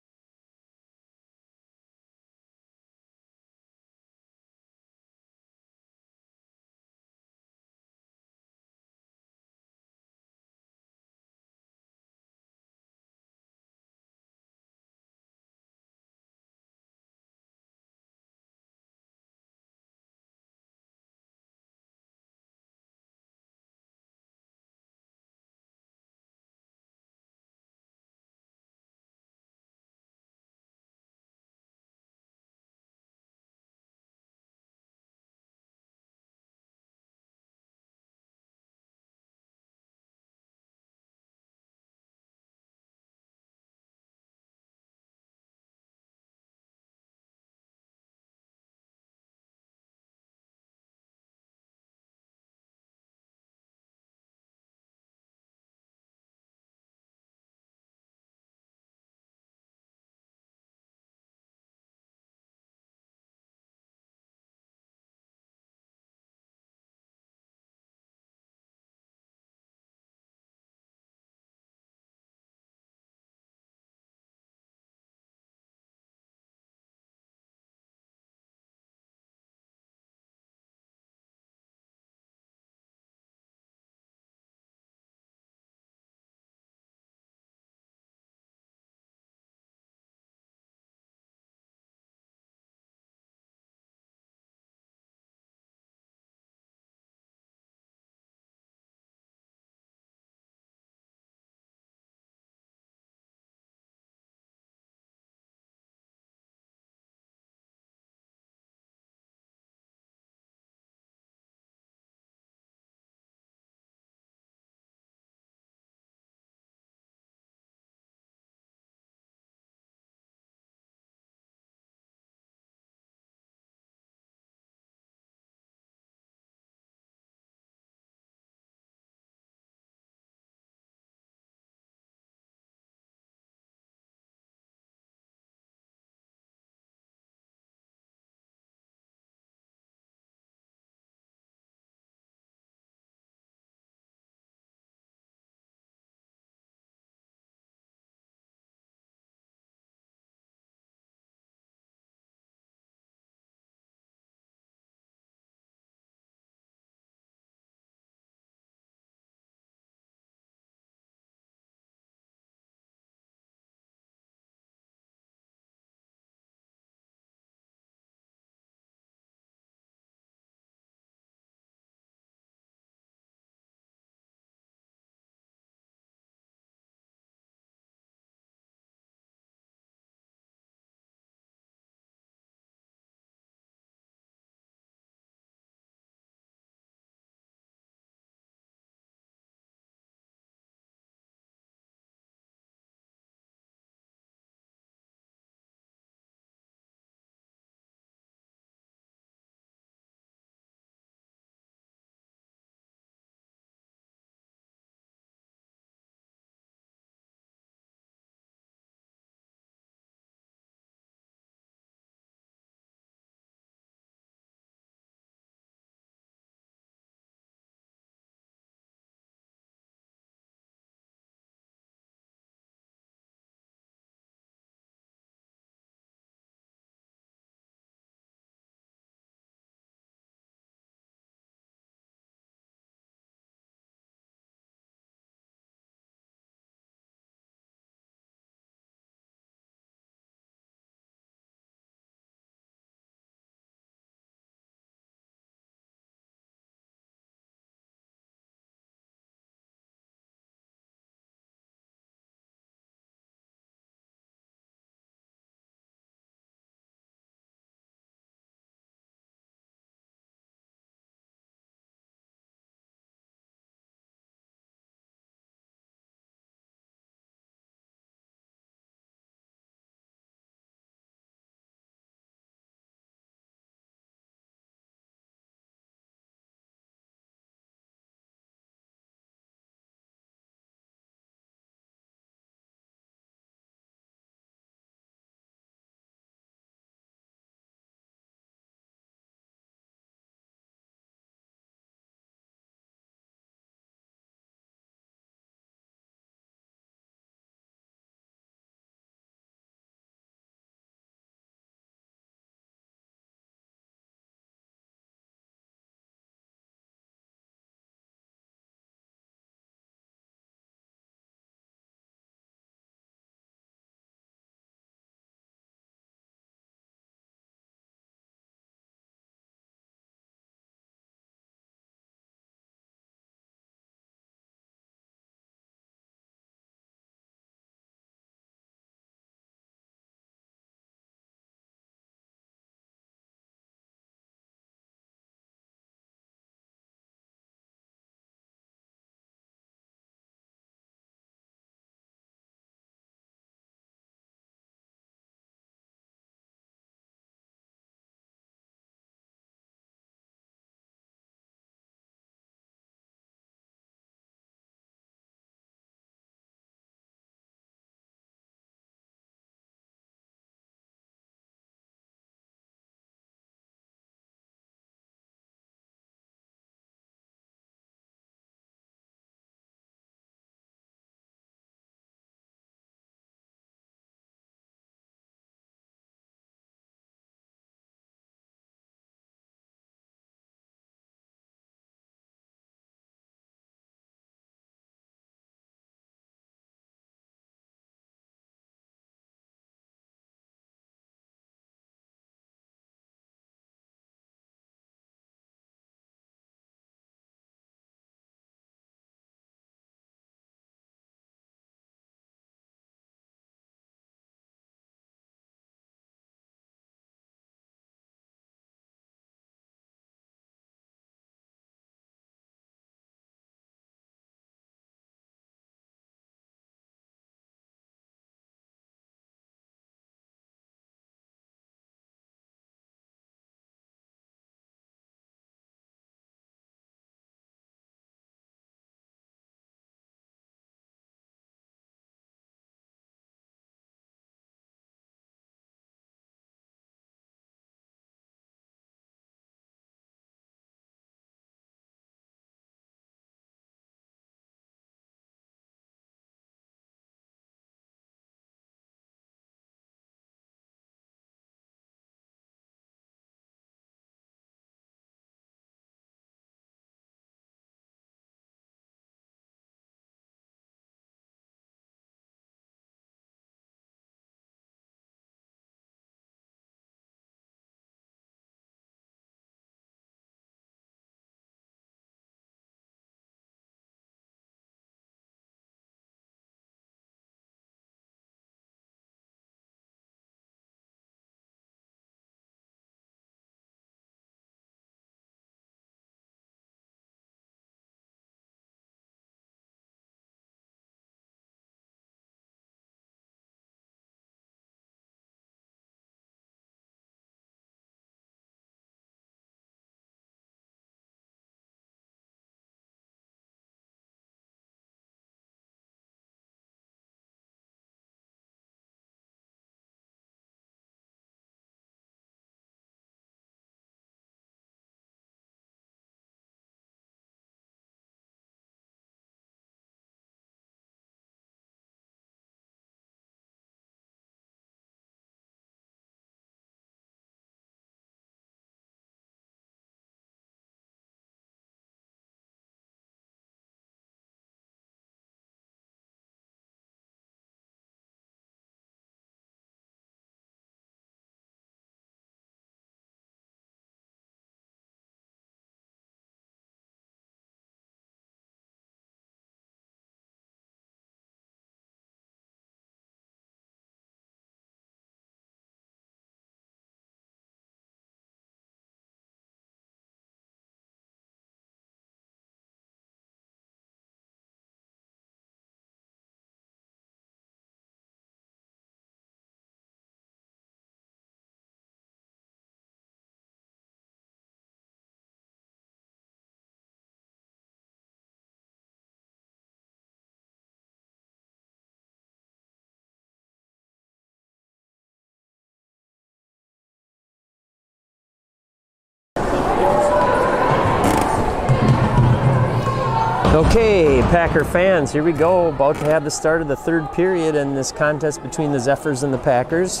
Okay, Packer fans, here we go. About to have the start of the third period in this contest between the Zephyrs and the Packers.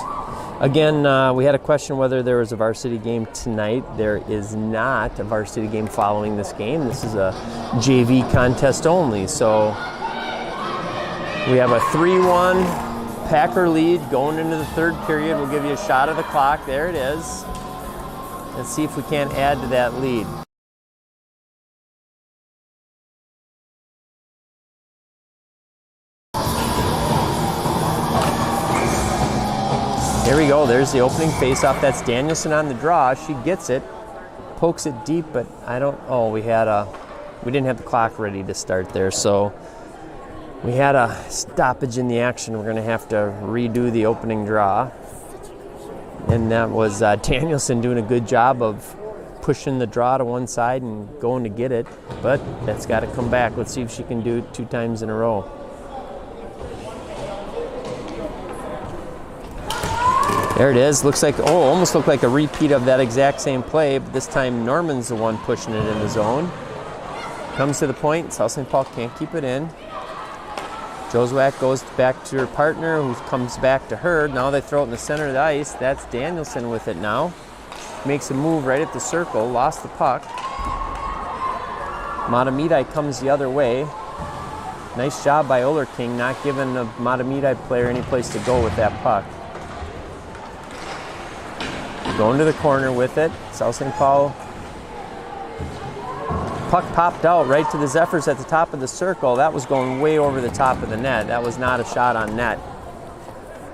Again, we had a question whether there was a varsity game tonight. There is not a varsity game following this game. This is a JV contest only. So we have a 3-1 Packer lead going into the third period. We'll give you a shot of the clock. There it is. Let's see if we can't add to that lead. Here we go, there's the opening face-off. That's Danielson on the draw. She gets it, pokes it deep, but we didn't have the clock ready to start there, so we had a stoppage in the action. We're gonna have to redo the opening draw. And that was Danielson doing a good job of pushing the draw to one side and going to get it, but that's gotta come back. Let's see if she can do it 2 times in a row. There it is. Looks like, almost looked like a repeat of that exact same play, but this time Norman's the one pushing it in the zone. Comes to the point, South St. Paul can't keep it in. Joswack goes back to her partner, who comes back to her. Now they throw it in the center of the ice. That's Danielson with it now. Makes a move right at the circle, lost the puck. Mahtomedi comes the other way. Nice job by Oler King, not giving the Mahtomedi player any place to go with that puck. Going to the corner with it. South St. Paul. Puck popped out right to the Zephyrs at the top of the circle. That was going way over the top of the net. That was not a shot on net.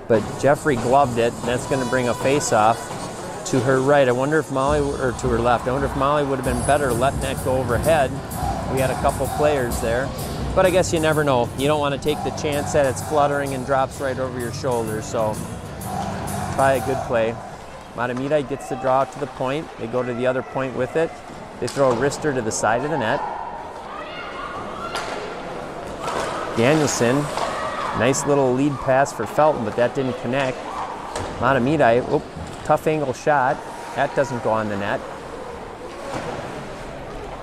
But Jeffrey gloved it. That's going to bring a face-off to her right. I wonder if Molly, or to her left. I wonder if Molly would have been better letting that go overhead. We had a couple players there. But I guess you never know. You don't want to take the chance that it's fluttering and drops right over your shoulder. So probably a good play. Mahtomedi gets the draw to the point. They go to the other point with it. They throw a wrister to the side of the net. Danielson, nice little lead pass for Felton, but that didn't connect. Mahtomedi, tough angle shot. That doesn't go on the net.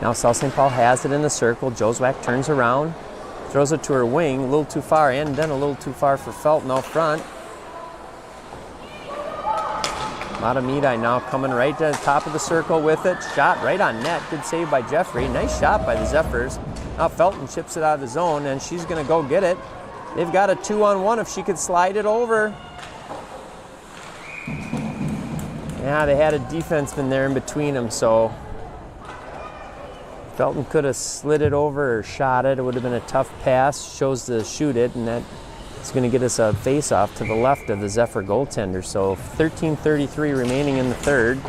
Now South St. Paul has it in the circle. Joswack turns around, throws it to her wing, a little too far, and then a little too far for Felton out front. Mahtomedi now coming right to the top of the circle with it. Shot right on net. Good save by Jeffrey. Nice shot by the Zephyrs. Now Felton chips it out of the zone, and she's going to go get it. They've got a 2-on-1 if she could slide it over. Yeah, they had a defenseman there in between them, so Felton could have slid it over or shot it. It would have been a tough pass. Chose to shoot it, and that it's going to get us a face-off to the left of the Zephyr goaltender. So 13:33 remaining in the third.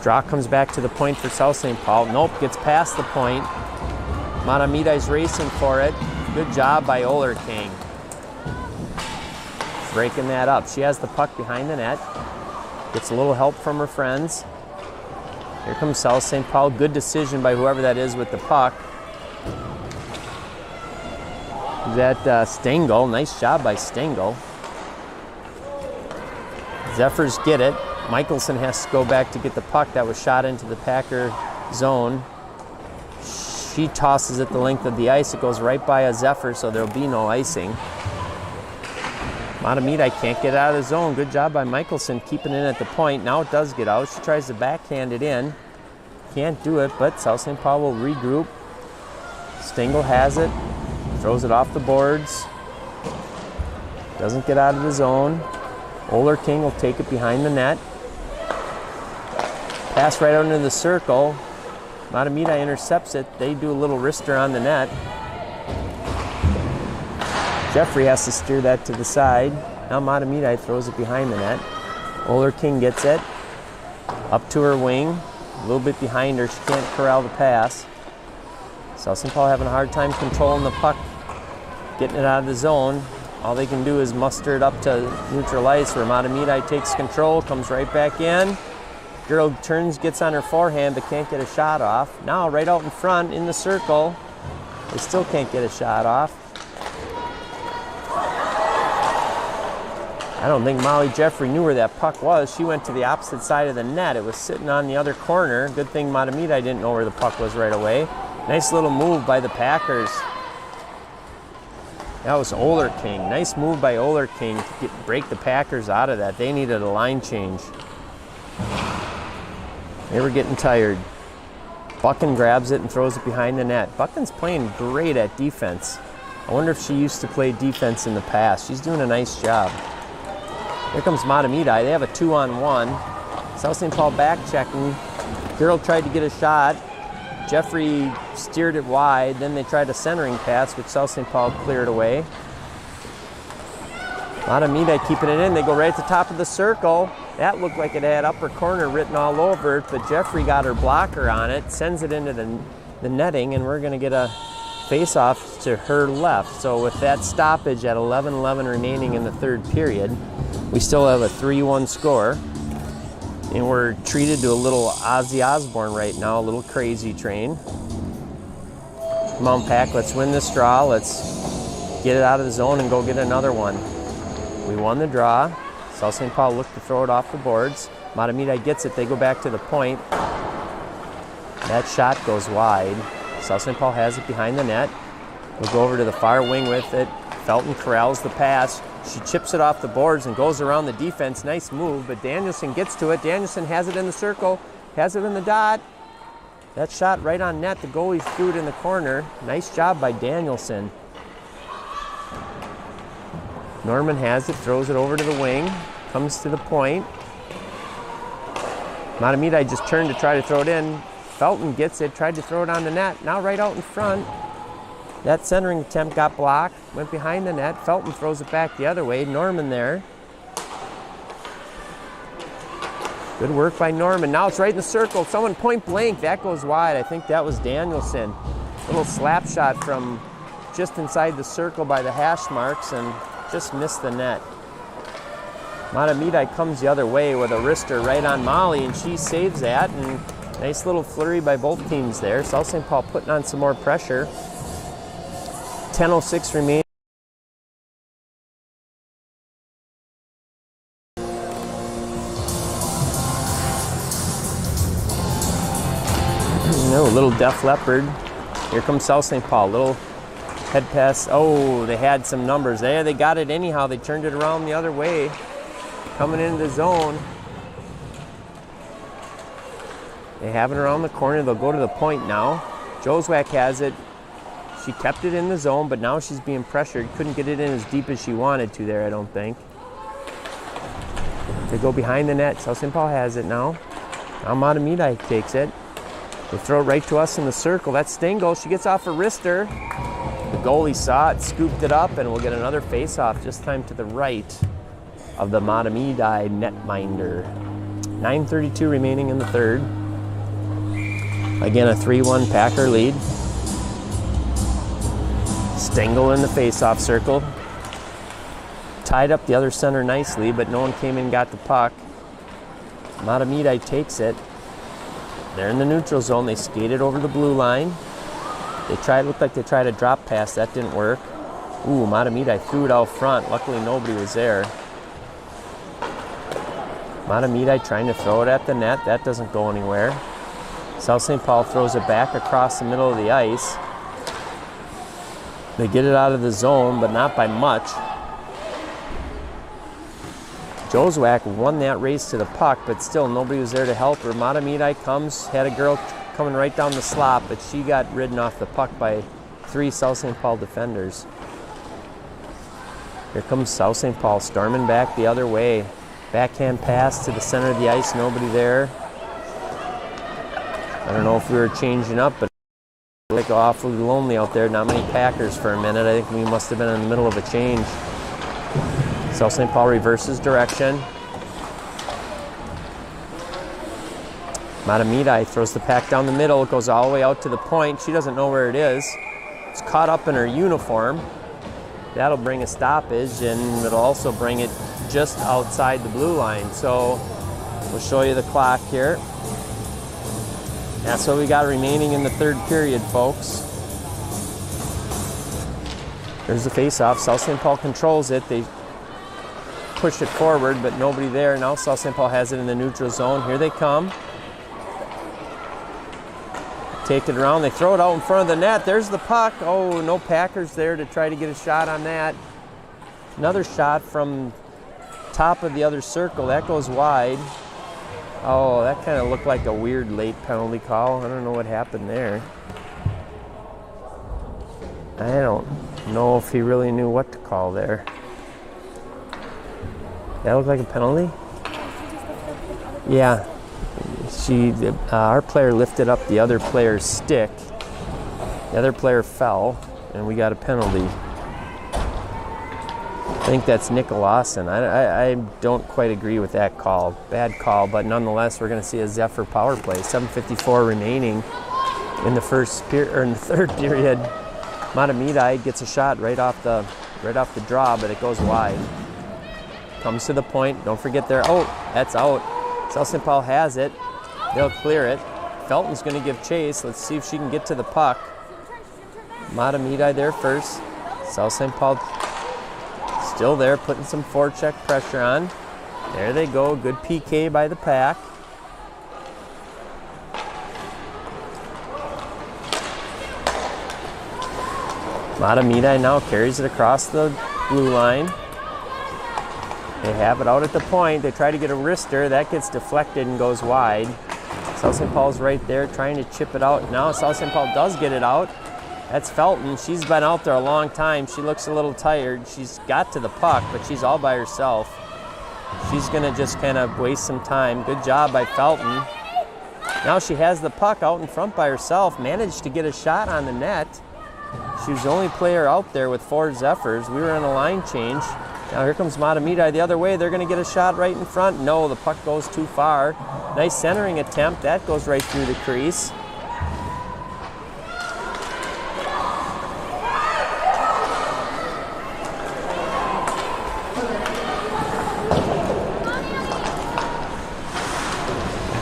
Draw comes back to the point for South St. Paul. Nope, gets past the point. Mahtomedi's racing for it. Good job by Oler King. Breaking that up. She has the puck behind the net. Gets a little help from her friends. Here comes South St. Paul. Good decision by whoever that is with the puck. That Stengel, nice job by Stengel. Zephyrs get it. Michelson has to go back to get the puck that was shot into the Packer zone. She tosses it the length of the ice. It goes right by a Zephyr, so there'll be no icing. Mahtomedi can't get out of the zone. Good job by Michelson keeping it at the point. Now it does get out. She tries to backhand it in. Can't do it, but South St. Paul will regroup. Stengel has it. Throws it off the boards. Doesn't get out of the zone. Oler King will take it behind the net. Pass right under the circle. Mahtomedi intercepts it. They do a little wrister on the net. Jeffrey has to steer that to the side. Now Mahtomedi throws it behind the net. Oler King gets it. Up to her wing. A little bit behind her. She can't corral the pass. South St. Paul having a hard time controlling the puck, getting it out of the zone. All they can do is muster it up to neutral ice where Mahtomedi takes control, comes right back in. Girl turns, gets on her forehand, but can't get a shot off. Now right out in front in the circle. They still can't get a shot off. I don't think Molly Jeffrey knew where that puck was. She went to the opposite side of the net. It was sitting on the other corner. Good thing Mahtomedi didn't know where the puck was right away. Nice little move by the Packers. That was Oler King. Nice move by Oler King to break the Packers out of that. They needed a line change. They were getting tired. Buchan grabs it and throws it behind the net. Buchan's playing great at defense. I wonder if she used to play defense in the past. She's doing a nice job. Here comes Mahtomedi. They have a 2-on-1. South St. Paul back checking. Girl tried to get a shot. Jeffrey steered it wide. Then they tried a centering pass, which South St. Paul cleared away. Mahtomedi keeping it in. They go right at the top of the circle. That looked like it had upper corner written all over it, but Jeffrey got her blocker on it, sends it into the netting, and we're going to get a face-off to her left. So with that stoppage at 11:11 remaining in the third period, we still have a 3-1 score. And we're treated to a little Ozzy Osbourne right now, a little crazy train. Come on, Pack, let's win this draw. Let's get it out of the zone and go get another one. We won the draw. South St. Paul looked to throw it off the boards. Mahtomedi gets it. They go back to the point. That shot goes wide. South St. Paul has it behind the net. We'll go over to the far wing with it. Felton corrals the pass. She chips it off the boards and goes around the defense. Nice move, but Danielson gets to it. Danielson has it in the circle, has it in the dot. That shot right on net. The goalie threw it in the corner. Nice job by Danielson. Norman has it, throws it over to the wing, comes to the point. Mahtomedi just turned to try to throw it in. Felton gets it, tried to throw it on the net. Now right out in front. That centering attempt got blocked, went behind the net. Felton throws it back the other way. Norman there. Good work by Norman. Now it's right in the circle. Someone point blank. That goes wide. I think that was Danielson. Little slap shot from just inside the circle by the hash marks and just missed the net. Mahtomedi comes the other way with a wrister right on Molly, and she saves that. And nice little flurry by both teams there. South St. Paul putting on some more pressure. 10:06 remaining. No, little Def Leppard. Here comes South St. Paul. Little head pass. Oh, they had some numbers there. They got it anyhow. They turned it around the other way. Coming into the zone. They have it around the corner. They'll go to the point now. Joswack has it. She kept it in the zone, but now she's being pressured. Couldn't get it in as deep as she wanted to there, I don't think. They go behind the net. South St. Paul has it now. Now Mahtomedi takes it. They throw it right to us in the circle. That's Stengel. She gets off a wrister. The goalie saw it, scooped it up, and we'll get another face-off, this time to the right of the Mahtomedi netminder. 9:32 remaining in the third. Again, a 3-1 Packer lead. Stengel in the face-off circle. Tied up the other center nicely, but no one came in and got the puck. Mahtomedi takes it. They're in the neutral zone. They skated over the blue line. Looked like they tried a drop pass. That didn't work. Ooh, Mahtomedi threw it out front. Luckily, nobody was there. Mahtomedi trying to throw it at the net. That doesn't go anywhere. South St. Paul throws it back across the middle of the ice. They get it out of the zone, but not by much. Joswack won that race to the puck, but still nobody was there to help her. Mahtomedi comes, had a girl coming right down the slot, but she got ridden off the puck by 3 South St. Paul defenders. Here comes South St. Paul storming back the other way. Backhand pass to the center of the ice, nobody there. I don't know if we were changing up, but it looked awfully lonely out there. Not many Packers for a minute. I think we must have been in the middle of a change. South St. Paul reverses direction. Mahtomedi throws the pack down the middle. It goes all the way out to the point. She doesn't know where it is. It's caught up in her uniform. That'll bring a stoppage, and it'll also bring it just outside the blue line. So we'll show you the clock here. That's what we got remaining in the third period, folks. There's the face-off. South St. Paul controls it. They push it forward, but nobody there. Now South St. Paul has it in the neutral zone. Here they come. take it around. They throw it out in front of the net. There's the puck. Oh, no Packers there to try to get a shot on that. Another shot from top of the other circle. That goes wide. Oh, that kind of looked like a weird late penalty call. I don't know what happened there. I don't know if he really knew what to call there. That looked like a penalty? Yeah. Our player lifted up the other player's stick. The other player fell, and we got a penalty. I think that's Nicholson. I don't quite agree with that call. Bad call, but nonetheless, we're going to see a Zephyr power play. 7:54 remaining in the third period. Mahtomedi gets a shot right off the draw, but it goes wide. Comes to the point. Don't forget there. Oh, that's out. South St. Paul has it. They'll clear it. Felton's going to give chase. Let's see if she can get to the puck. Mahtomedi there first. South St. Paul still there, putting some forecheck pressure on. There they go. Good PK by the Pack. Mahtomedi now carries it across the blue line. They have it out at the point. They try to get a wrister. That gets deflected and goes wide. South St. Paul's right there trying to chip it out. Now South St. Paul does get it out. That's Felton. She's been out there a long time. She looks a little tired. She's got to the puck, but she's all by herself. She's going to just kind of waste some time. Good job by Felton. Now she has the puck out in front by herself. Managed to get a shot on the net. She was the only player out there with 4 Zephyrs. We were in a line change. Now here comes Mahtomedi the other way. They're going to get a shot right in front. No, the puck goes too far. Nice centering attempt. That goes right through the crease.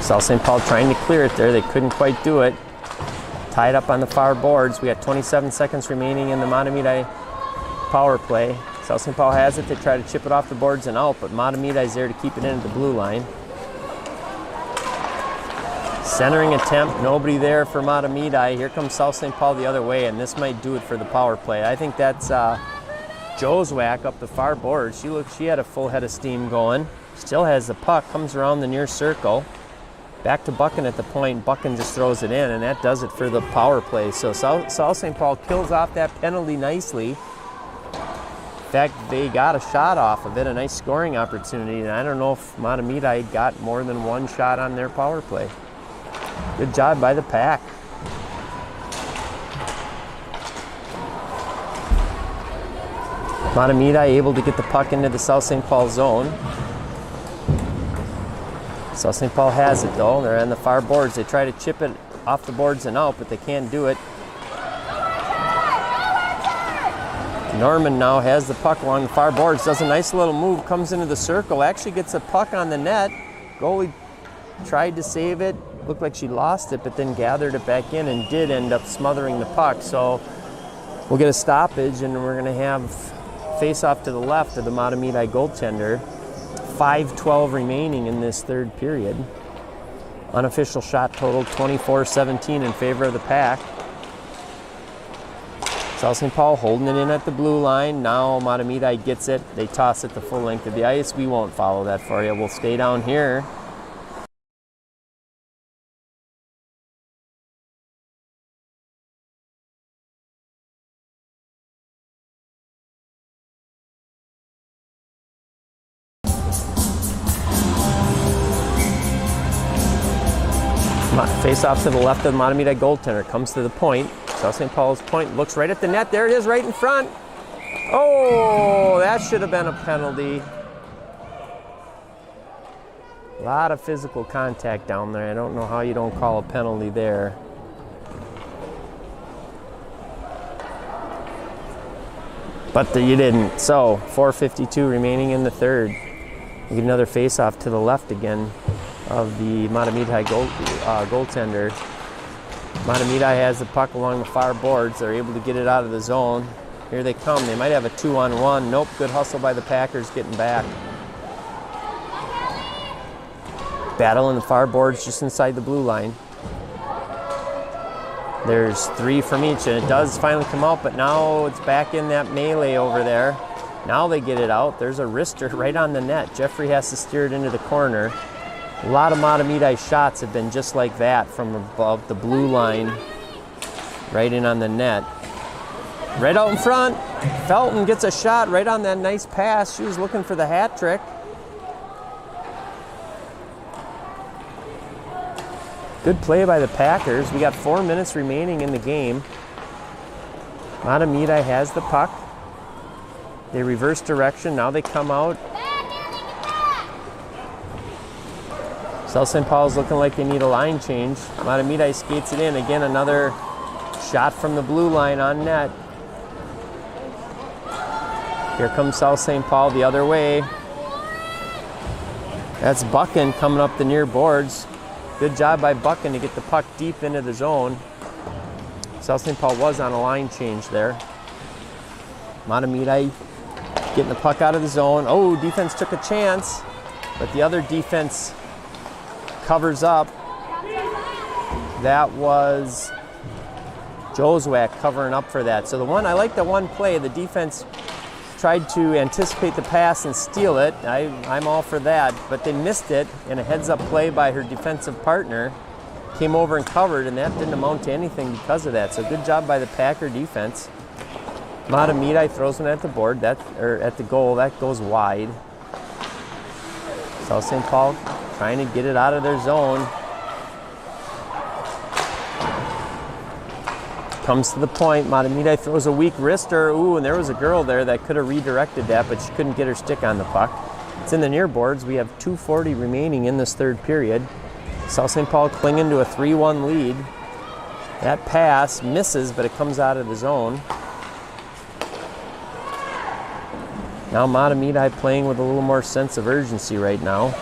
South St. Paul trying to clear it there. They couldn't quite do it. Tied up on the far boards. We got 27 seconds remaining in the Mahtomedi power play. South St. Paul has it. They try to chip it off the boards and out, but Mahtomedi's there to keep it in at the blue line. Centering attempt, nobody there for Mahtomedi. Here comes South St. Paul the other way, and this might do it for the power play. I think that's Joswack up the far board. She had a full head of steam going. Still has the puck, comes around the near circle. Back to Buchan at the point. Buchan just throws it in, and that does it for the power play. So South St. Paul kills off that penalty nicely. In fact, they got a shot off of it, a nice scoring opportunity, and I don't know if Mahtomedi got more than one shot on their power play. Good job by the Pack. Mahtomedi able to get the puck into the South St. Paul zone. South St. Paul has it though. They're on the far boards. They try to chip it off the boards and out, but they can't do it. Norman now has the puck along the far boards. Does a nice little move, comes into the circle, actually gets a puck on the net. Goalie tried to save it. Looked like she lost it, but then gathered it back in and did end up smothering the puck. So we'll get a stoppage, and we're going to have face-off to the left of the Mahtomedi goaltender. 5:12 remaining in this third period. Unofficial shot total 24-17 in favor of the Pack. South St. Paul holding it in at the blue line. Now Mahtomedi gets it. They toss it the full length of the ice. We won't follow that for you. We'll stay down here. Face off to the left of the Mahtomedi goaltender. Comes to the point. South St. Paul's point. Looks right at the net. There it is right in front. Oh, that should have been a penalty. A lot of physical contact down there. I don't know how you don't call a penalty there. But you didn't. So 4:52 remaining in the third. We get another face off to the left again of the Mahtomedi goaltender. Mahtomedi has the puck along the far boards. They're able to get it out of the zone. Here they come. They might have a 2-on-1. Nope, good hustle by the Packers getting back. Battle in the far boards just inside the blue line. There's 3 from each, and it does finally come out, but now it's back in that melee over there. Now they get it out. There's a wrister right on the net. Jeffrey has to steer it into the corner. A lot of Mahtomedi shots have been just like that from above the blue line, right in on the net. Right out in front, Felton gets a shot right on that nice pass. She was looking for the hat trick. Good play by the Packers. We got 4 minutes remaining in the game. Mahtomedi has the puck. They reverse direction. Now they come out. South St. Paul's looking like they need a line change. Mahtomedi skates it in. Again, another shot from the blue line on net. Here comes South St. Paul the other way. That's Buchan coming up the near boards. Good job by Buchan to get the puck deep into the zone. South St. Paul was on a line change there. Mahtomedi getting the puck out of the zone. Oh, defense took a chance, but the other defense covers up. That was Joswak covering up for that. So I like the one play. The defense tried to anticipate the pass and steal it. I'm all for that, but they missed it, and a heads-up play by her defensive partner came over and covered, and that didn't amount to anything because of that. So good job by the Packer defense. Mahtomedi throws one at the board, or at the goal. That goes wide. South St. Paul trying to get it out of their zone. Comes to the point. Mahtomedi throws a weak wrister. Ooh, and there was a girl there that could have redirected that, but she couldn't get her stick on the puck. It's in the near boards. We have 2:40 remaining in this third period. South St. Paul clinging to a 3-1 lead. That pass misses, but it comes out of the zone. Now Mahtomedi playing with a little more sense of urgency right now.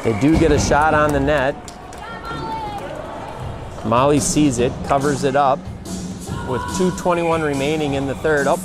They do get a shot on the net. Molly sees it, covers it up with 2:21 remaining in the third. Oh.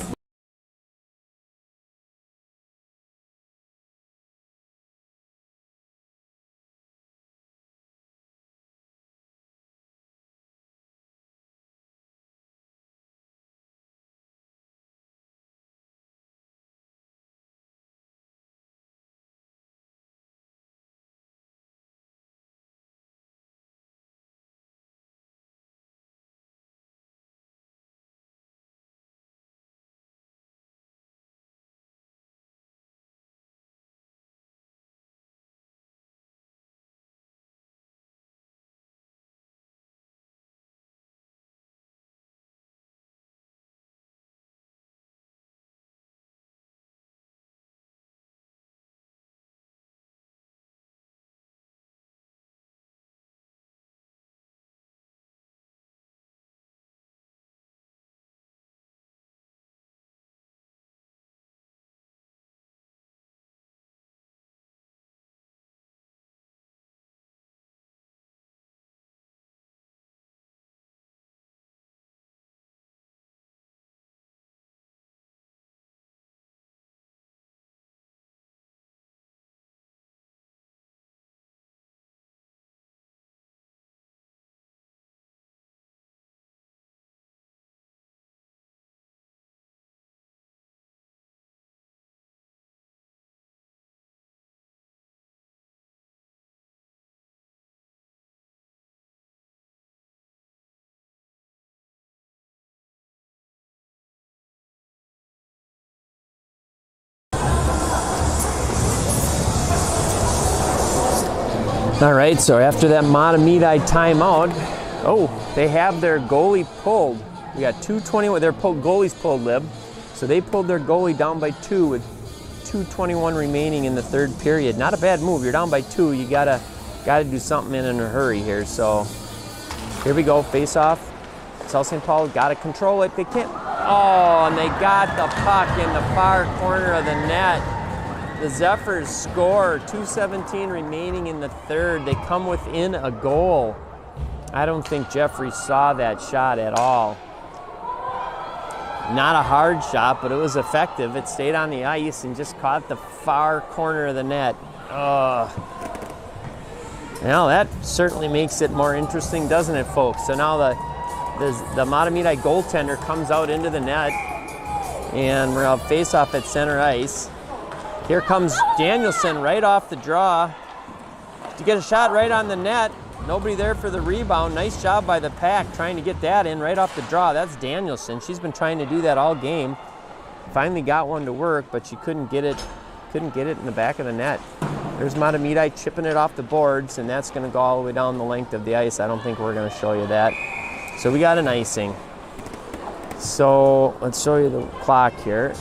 All right, so after that Mahtomedi timeout, they have their goalie pulled. We got 2:21. Their goalie's pulled, Lib. So they pulled their goalie down by 2 with 2:21 remaining in the third period. Not a bad move. You're down by 2. You gotta do something in a hurry here. So here we go. Face off. South St. Paul got to control it. They can't. Oh, and they got the puck in the far corner of the net. The Zephyrs score. 2:17 remaining in the third. They come within a goal. I don't think Jeffrey saw that shot at all. Not a hard shot, but it was effective. It stayed on the ice and just caught the far corner of the net. And Now that certainly makes it more interesting, doesn't it, folks? So now the Mahtomedi goaltender comes out into the net, and we're gonna face off at center ice. Here comes Danielson right off the draw to get a shot right on the net. Nobody there for the rebound. Nice job by the Pack trying to get that in right off the draw. That's Danielson. She's been trying to do that all game. Finally got one to work, but she couldn't get it in the back of the net. There's Mahtomedi chipping it off the boards, and that's gonna go all the way down the length of the ice. I don't think we're gonna show you that. So we got an icing. So let's show you the clock here.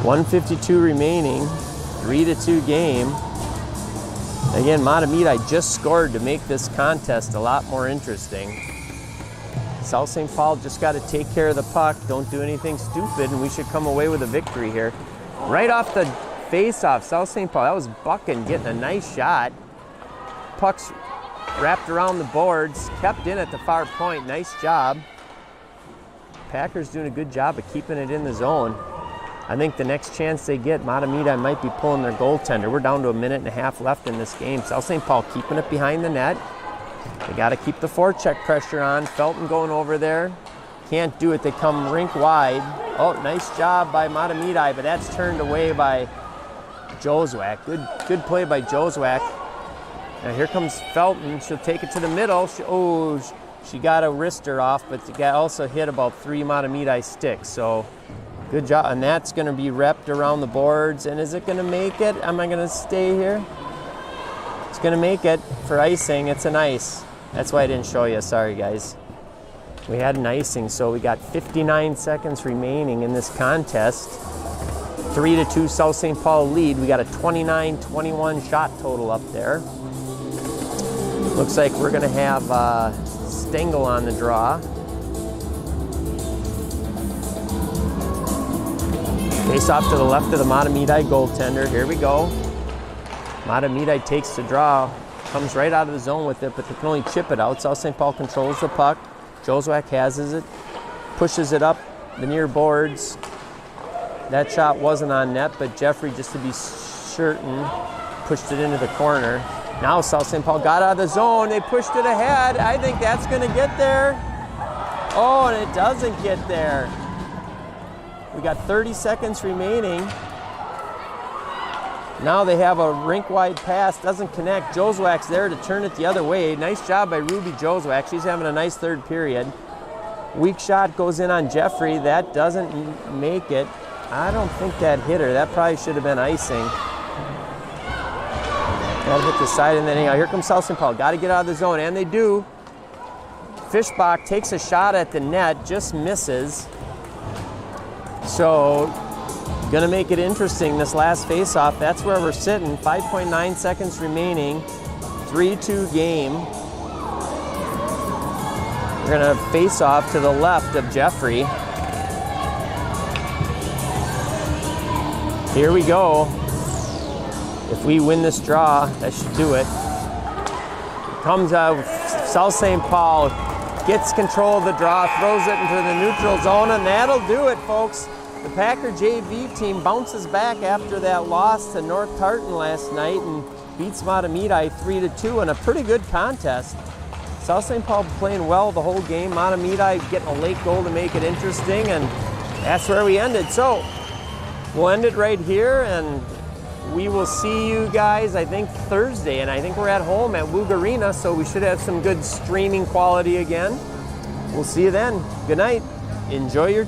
1:52 remaining, 3-2 game. Again, Mahtomedi just scored to make this contest a lot more interesting. South St. Paul just got to take care of the puck, don't do anything stupid, and we should come away with a victory here. Right off the face-off, South St. Paul, that was Buchan getting a nice shot. Puck's wrapped around the boards, kept in at the far point, nice job. Packers doing a good job of keeping it in the zone. I think the next chance they get, Mahtomedi might be pulling their goaltender. We're down to 1.5 minutes left in this game. South St. Paul keeping it behind the net. They got to keep the forecheck pressure on. Felton going over there. Can't do it. They come rink wide. Oh, nice job by Mahtomedi, but that's turned away by Jozwak. Good play by Jozwak. Now here comes Felton. She'll take it to the middle. She got a wrister off, but she got also hit about 3 Mahtomedi sticks. So good job. And that's going to be repped around the boards. And is it going to make it? Am I going to stay here? It's going to make it for icing. It's an ice. That's why I didn't show you. Sorry, guys. We had an icing, so we got 59 seconds remaining in this contest. 3-2 South St. Paul lead. We got a 29-21 shot total up there. Looks like we're going to have Stengel on the draw. Face off to the left of the Mahtomedi goaltender. Here we go. Mahtomedi takes the draw, comes right out of the zone with it, but they can only chip it out. South St. Paul controls the puck. Jozwak has it, pushes it up the near boards. That shot wasn't on net, but Jeffrey, just to be certain, pushed it into the corner. Now South St. Paul got out of the zone. They pushed it ahead. I think that's going to get there. Oh, and it doesn't get there. We got 30 seconds remaining. Now they have a rink-wide pass, doesn't connect. Jozwak's there to turn it the other way. Nice job by Ruby Jozwak. She's having a nice third period. Weak shot goes in on Jeffrey. That doesn't make it. I don't think that hit her. That probably should have been icing. That hit the side, and then anyhow, here comes South St. Paul. Got to get out of the zone, and they do. Fishbach takes a shot at the net, just misses. So, gonna make it interesting, this last face-off. That's where we're sitting. 5.9 seconds remaining. 3-2 game. We're gonna face off to the left of Jeffrey. Here we go. If we win this draw, that should do it. Comes out, South St. Paul gets control of the draw, throws it into the neutral zone, and that'll do it, folks. The Packer JV team bounces back after that loss to North Tartan last night and beats Mahtomedi 3-2 in a pretty good contest. South St. Paul playing well the whole game. Mahtomedi getting a late goal to make it interesting, and that's where we ended. So we'll end it right here, and we will see you guys, I think, Thursday, and I think we're at home at Woog Arena, so we should have some good streaming quality again. We'll see you then. Good night. Enjoy your